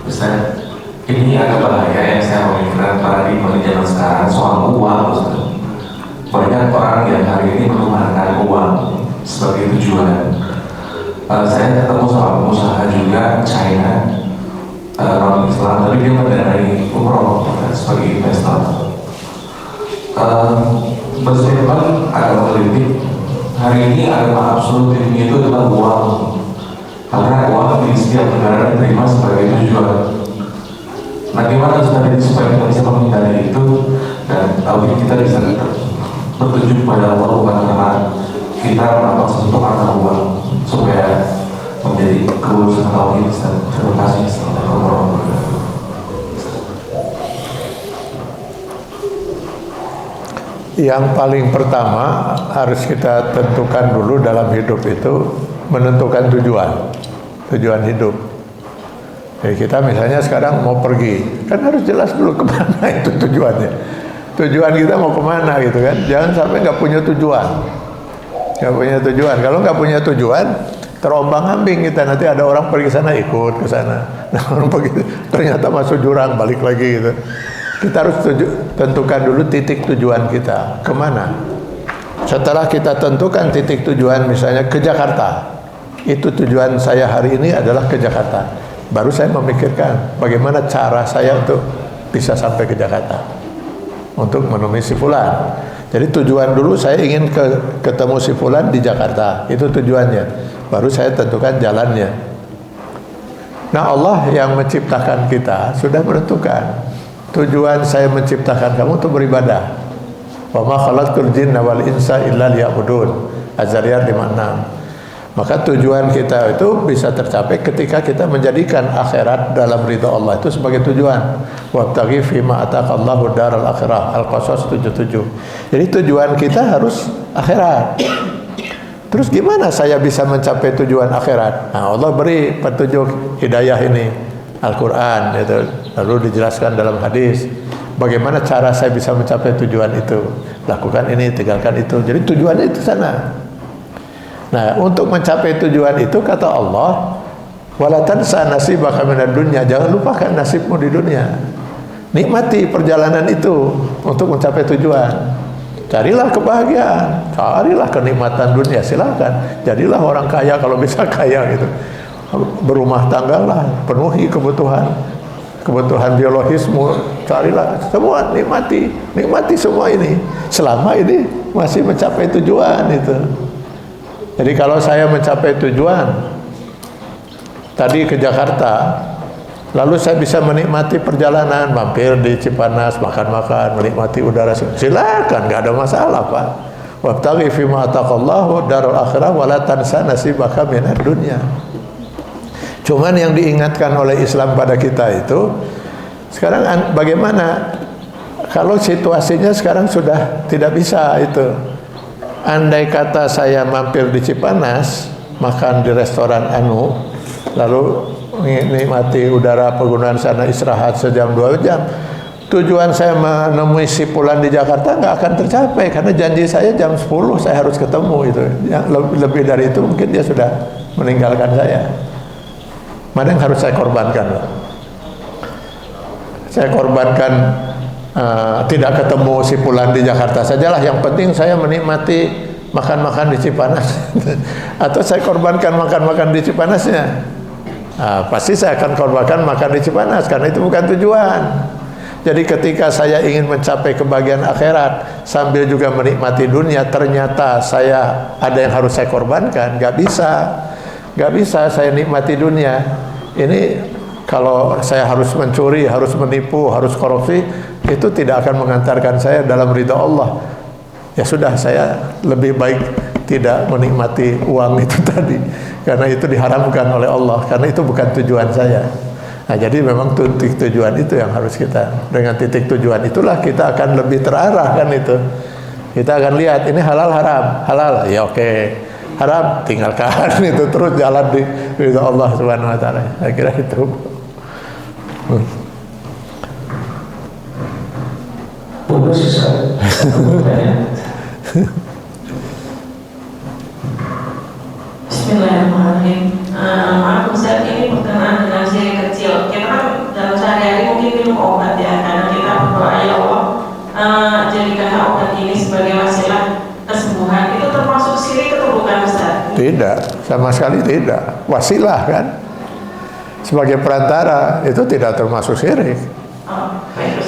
Ustaz, ini agak bahaya yang saya memikirkan paradigma di zaman sekarang soal uang, Ustaz. Banyak orang yang hari ini menggunakan uang sebagai tujuan. Saya ketemu sama pengusaha juga China, non Islam, tapi dia mendanai umroh sebagai investor. Berstatement agama politik, hari ini agama absolut ini itu adalah uang. Karena uang di setiap negara diterima sebagai tujuan. Nah, gimana supaya kita bisa menghindari itu dan tauhid kita bisa bertujuan pada Allah, bukan karena kita melakukan sesuatu karena uang, supaya menjadi kelulusan tauhid. Terima kasih. Yang paling pertama harus kita tentukan dulu dalam hidup itu, menentukan tujuan. tujuan hidup. Jadi kita misalnya sekarang mau pergi, kan harus jelas dulu kemana itu tujuannya. Tujuan kita mau kemana gitu kan. Jangan sampai nggak punya tujuan. Nggak punya tujuan. Kalau nggak punya tujuan, terombang-ambing kita. Nanti ada orang pergi sana ikut ke sana. Nah, orang pergi ternyata masuk jurang, balik lagi gitu. Kita harus tentukan dulu titik tujuan kita kemana. Setelah kita tentukan titik tujuan, misalnya ke Jakarta, itu tujuan saya hari ini adalah ke Jakarta. Baru saya memikirkan bagaimana cara saya untuk bisa sampai ke Jakarta untuk menemui si fulan. Jadi tujuan dulu saya ingin ketemu si fulan di Jakarta, itu tujuannya. Baru saya tentukan jalannya. Nah, Allah yang menciptakan kita sudah menentukan tujuan saya menciptakan kamu untuk beribadah. Wa ma khalaqtul jinna wal insa illa liya'budun. Az-Zariyat 56. Maka tujuan kita itu bisa tercapai ketika kita menjadikan akhirat dalam ridha Allah itu sebagai tujuan. Wabtaghi fima ataqallahu daral akhirah. Al-Qasas 77. Jadi tujuan kita harus akhirat. Terus gimana saya bisa mencapai tujuan akhirat? Nah, Allah beri petunjuk hidayah ini, Al-Quran itu. Lalu dijelaskan dalam hadis bagaimana cara saya bisa mencapai tujuan itu. Lakukan ini, tinggalkan itu. Jadi tujuannya itu sana. Nah, untuk mencapai tujuan itu kata Allah, wala tansa nasibaka minad dunya, jangan lupakan nasibmu di dunia. Nikmati perjalanan itu untuk mencapai tujuan. Carilah kebahagiaan, carilah kenikmatan dunia, silakan. Jadilah orang kaya kalau bisa kaya gitu. Berumah tanggalah, penuhi kebutuhan biologismu, carilah semua, nikmati semua ini. Selama ini masih mencapai tujuan itu. Jadi kalau saya mencapai tujuan tadi ke Jakarta, lalu saya bisa menikmati perjalanan, mampir di Cipanas, makan-makan, menikmati udara, silakan, nggak ada masalah, Pak. Wabtaghi fima ataqallahu darul akhirah wala tansa nasibaka minad dunya. Cuman yang diingatkan oleh Islam pada kita itu sekarang bagaimana kalau situasinya sekarang sudah tidak bisa itu. Andai kata saya mampir di Cipanas, makan di restoran Anu, lalu menikmati udara pegunungan sana, istirahat sejam 2 jam, tujuan saya menemui si fulan di Jakarta nggak akan tercapai karena janji saya jam 10 saya harus ketemu itu. Yang lebih dari itu mungkin dia sudah meninggalkan saya. Mana yang harus saya korbankan? Saya korbankan tidak ketemu si fulan di Jakarta sajalah, yang penting saya menikmati makan-makan di Cipanas. Atau saya korbankan makan-makan di Cipanasnya. Pasti saya akan korbankan makan di Cipanas karena itu bukan tujuan. Jadi ketika saya ingin mencapai kebahagiaan akhirat sambil juga menikmati dunia, ternyata saya ada yang harus saya korbankan. Gak bisa saya nikmati dunia. Ini kalau saya harus mencuri, harus menipu, harus korupsi, itu tidak akan mengantarkan saya dalam ridha Allah. Ya sudah, saya lebih baik tidak menikmati uang itu tadi, karena itu diharamkan oleh Allah, karena itu bukan tujuan saya. Nah, jadi memang titik tujuan itu yang harus kita, dengan titik tujuan itulah kita akan lebih terarah kan itu. Kita akan lihat ini halal haram, halal ya oke, haram tinggalkan itu, terus jalan di ridha Allah Subhanahu wa taala. Saya kira itu. Bismillahirrahmanirrahim. Maaf Ustaz, ini berkenaan dengan syirik kecil. Kita kan dalam sehari-hari mungkin minum obat ya, karena kita berdoa ya Allah, jadikanlah obat ini sebagai wasilah kesembuhan. Itu termasuk syirik atau bukan Ustaz? Tidak, sama sekali tidak. Wasilah kan, sebagai perantara, itu tidak termasuk syirik.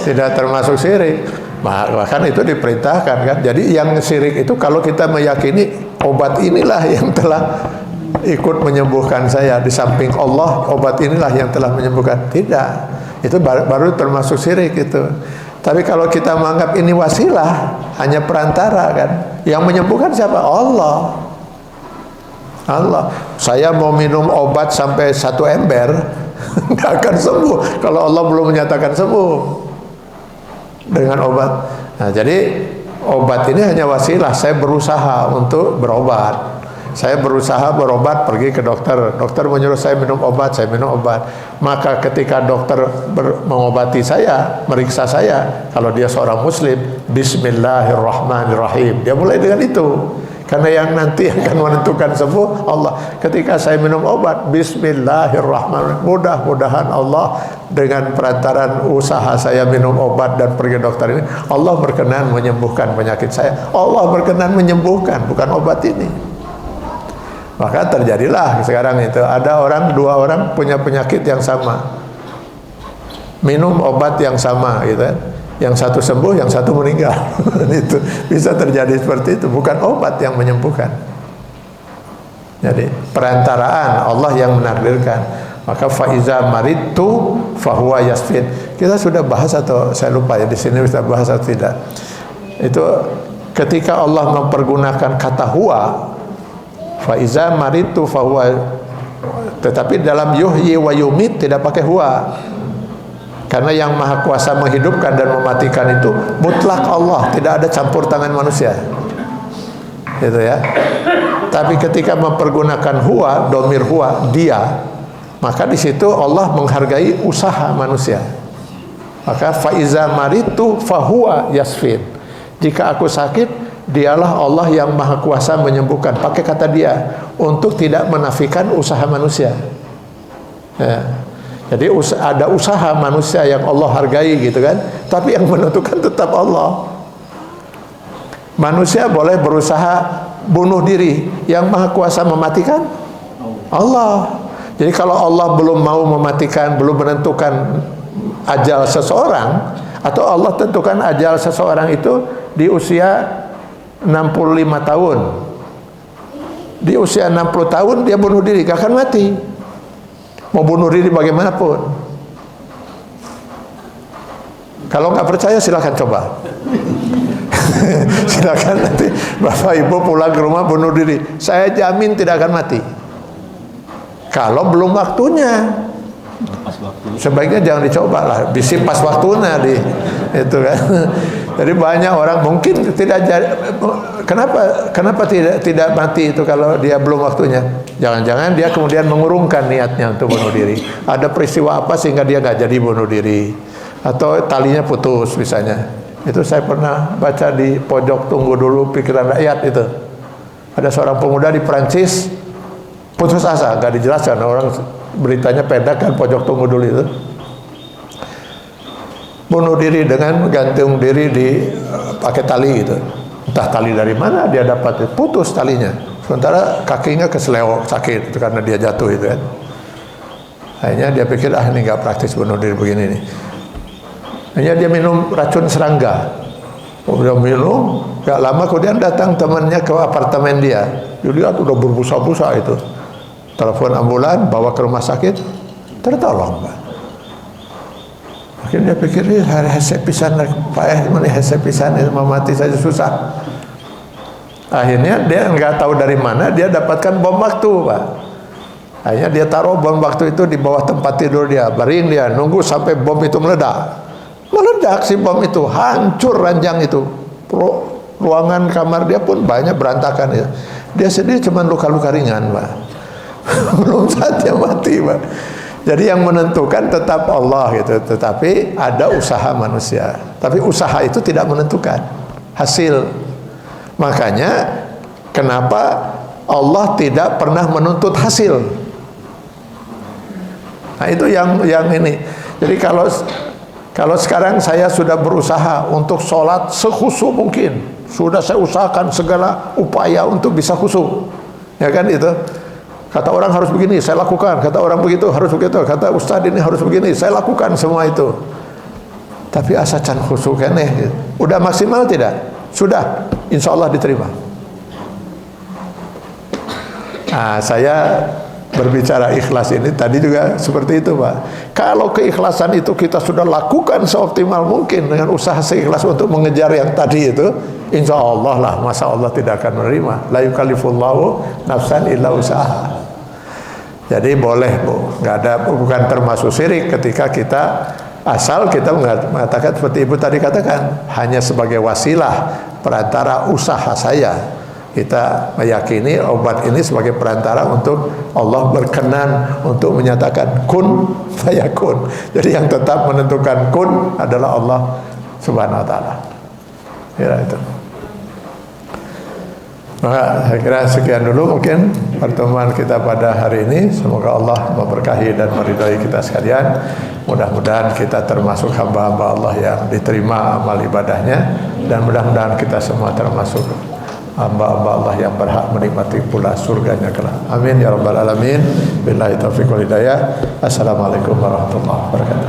Tidak termasuk syirik. Bahkan itu diperintahkan kan. Jadi yang syirik itu kalau kita meyakini obat inilah yang telah ikut menyembuhkan saya, di samping Allah obat inilah yang telah menyembuhkan. Tidak, itu baru termasuk syirik itu. Tapi kalau kita menganggap ini wasilah, hanya perantara kan, yang menyembuhkan siapa? Allah. Saya mau minum obat sampai 1 ember nggak akan sembuh kalau Allah belum menyatakan sembuh dengan obat. Nah, jadi obat ini hanya wasilah, saya berusaha untuk berobat. Saya berusaha berobat, pergi ke dokter. Dokter menyuruh saya minum obat, saya minum obat. Maka ketika dokter mengobati saya, meriksa saya, kalau dia seorang muslim, Bismillahirrahmanirrahim. Dia mulai dengan itu. Karena yang nanti akan menentukan sembuh Allah. Ketika saya minum obat, Bismillahirrahmanirrahim. Mudah-mudahan Allah dengan perantaran usaha saya minum obat dan pergi dokter ini, Allah berkenan menyembuhkan penyakit saya. Allah berkenan menyembuhkan, bukan obat ini. Maka terjadilah sekarang itu ada dua orang punya penyakit yang sama, minum obat yang sama, gitu kan. Yang satu sembuh, yang satu meninggal. Itu bisa terjadi seperti itu, bukan obat yang menyembuhkan. Jadi perantaraan Allah yang menakdirkan. Maka faiza maridtu fahuwa yasfin. Kita sudah bahas atau saya lupa ya, di sini kita bahas atau tidak. Itu ketika Allah mempergunakan kata huwa, faiza maridtu fahuwa, tetapi dalam yuhyi wa yumit tidak pakai huwa. Karena yang maha kuasa menghidupkan dan mematikan itu mutlak Allah, tidak ada campur tangan manusia. Gitu ya. Tapi ketika mempergunakan huwa, domir huwa, dia, maka di situ Allah menghargai usaha manusia. Maka faiza maritu fahuwa yasfin. Jika aku sakit, dialah Allah yang maha kuasa menyembuhkan. Pakai kata dia untuk tidak menafikan usaha manusia. Ya. Jadi ada usaha manusia yang Allah hargai, gitu kan. Tapi yang menentukan tetap Allah. Manusia boleh berusaha bunuh diri, yang maha kuasa mematikan Allah. Jadi kalau Allah belum mau mematikan, belum menentukan ajal seseorang, atau Allah tentukan ajal seseorang itu di usia 65 tahun, di usia 60 tahun dia bunuh diri, gak akan mati. Mau bunuh diri bagaimanapun. Kalau nggak percaya silakan coba. Silakan nanti Bapak Ibu pulang ke rumah bunuh diri. Saya jamin tidak akan mati. Kalau belum waktunya. Sebaiknya jangan dicoba lah. Bisa pas waktunya itu kan. Jadi banyak orang mungkin tidak jadi. Kenapa tidak mati itu kalau dia belum waktunya? Jangan-jangan dia kemudian mengurungkan niatnya untuk bunuh diri. Ada peristiwa apa sehingga dia nggak jadi bunuh diri, atau talinya putus misalnya. Itu saya pernah baca di pojok tunggu dulu pikiran rakyat itu. Ada seorang pemuda di Perancis putus asa, nggak dijelaskan, orang beritanya pendek kan, pojok tunggu dulu itu. Bunuh diri dengan gantung diri di pakai tali gitu. Entah tali dari mana dia dapat, putus talinya. Sementara kakinya keseleo sakit itu karena dia jatuh itu kan. Akhirnya dia pikir ini nggak praktis bunuh diri begini nih. Akhirnya dia minum racun serangga. Udah minum, gak lama kemudian datang temannya ke apartemen dia. Dilihat udah berbusa-busa itu. Telepon ambulan, bawa ke rumah sakit, tertolong Pak. Akhirnya dia pikir ini hesep pisan, payah mana hesep pisan, mau mati saja susah. Akhirnya dia nggak tahu dari mana dia dapatkan bom waktu Pak. Akhirnya dia taruh bom waktu itu di bawah tempat tidur dia, baring dia, nunggu sampai bom itu meledak. Meledak si bom itu, hancur ranjang itu. Ruangan kamar dia pun banyak berantakan ya. Dia sendiri cuma luka-luka ringan Pak. Belum saatnya mati Pak. Jadi yang menentukan tetap Allah gitu, tetapi ada usaha manusia. Tapi usaha itu tidak menentukan hasil. Makanya kenapa Allah tidak pernah menuntut hasil. Nah itu yang ini. Jadi kalau sekarang saya sudah berusaha untuk sholat sekhusyuk mungkin, sudah saya usahakan segala upaya untuk bisa khusyuk, ya kan itu. Kata orang harus begini, saya lakukan. Kata orang begitu, harus begitu. Kata ustadz ini harus begini, saya lakukan semua itu. Tapi asa can khusyuk keneh. Udah maksimal tidak? Sudah, insya Allah diterima. Nah, saya berbicara ikhlas ini tadi juga seperti itu Pak. Kalau keikhlasan itu kita sudah lakukan seoptimal mungkin dengan usaha seikhlas untuk mengejar yang tadi itu, insya Allah lah, masa Allah tidak akan menerima. La yukallifullahu nafsan illa usaha. Jadi boleh Bu, nggak ada, bukan termasuk syirik ketika kita asal kita mengatakan seperti Ibu tadi katakan, hanya sebagai wasilah perantara usaha saya Kita meyakini obat ini sebagai perantara untuk Allah berkenan untuk menyatakan kun fayakun. Jadi yang tetap menentukan kun adalah Allah Subhanahu wa taala. Ya itu. Maka saya kira sekian dulu mungkin pertemuan kita pada hari ini. Semoga Allah memberkahi dan meridai kita sekalian. Mudah-mudahan kita termasuk hamba-hamba Allah yang diterima amal ibadahnya, dan mudah-mudahan kita semua termasuk hamba-hamba Allah yang berhak menikmati pula surganya kelak. Amin ya rabbal alamin. Billahi taufiq wal hidayah. Assalamualaikum warahmatullahi wabarakatuh.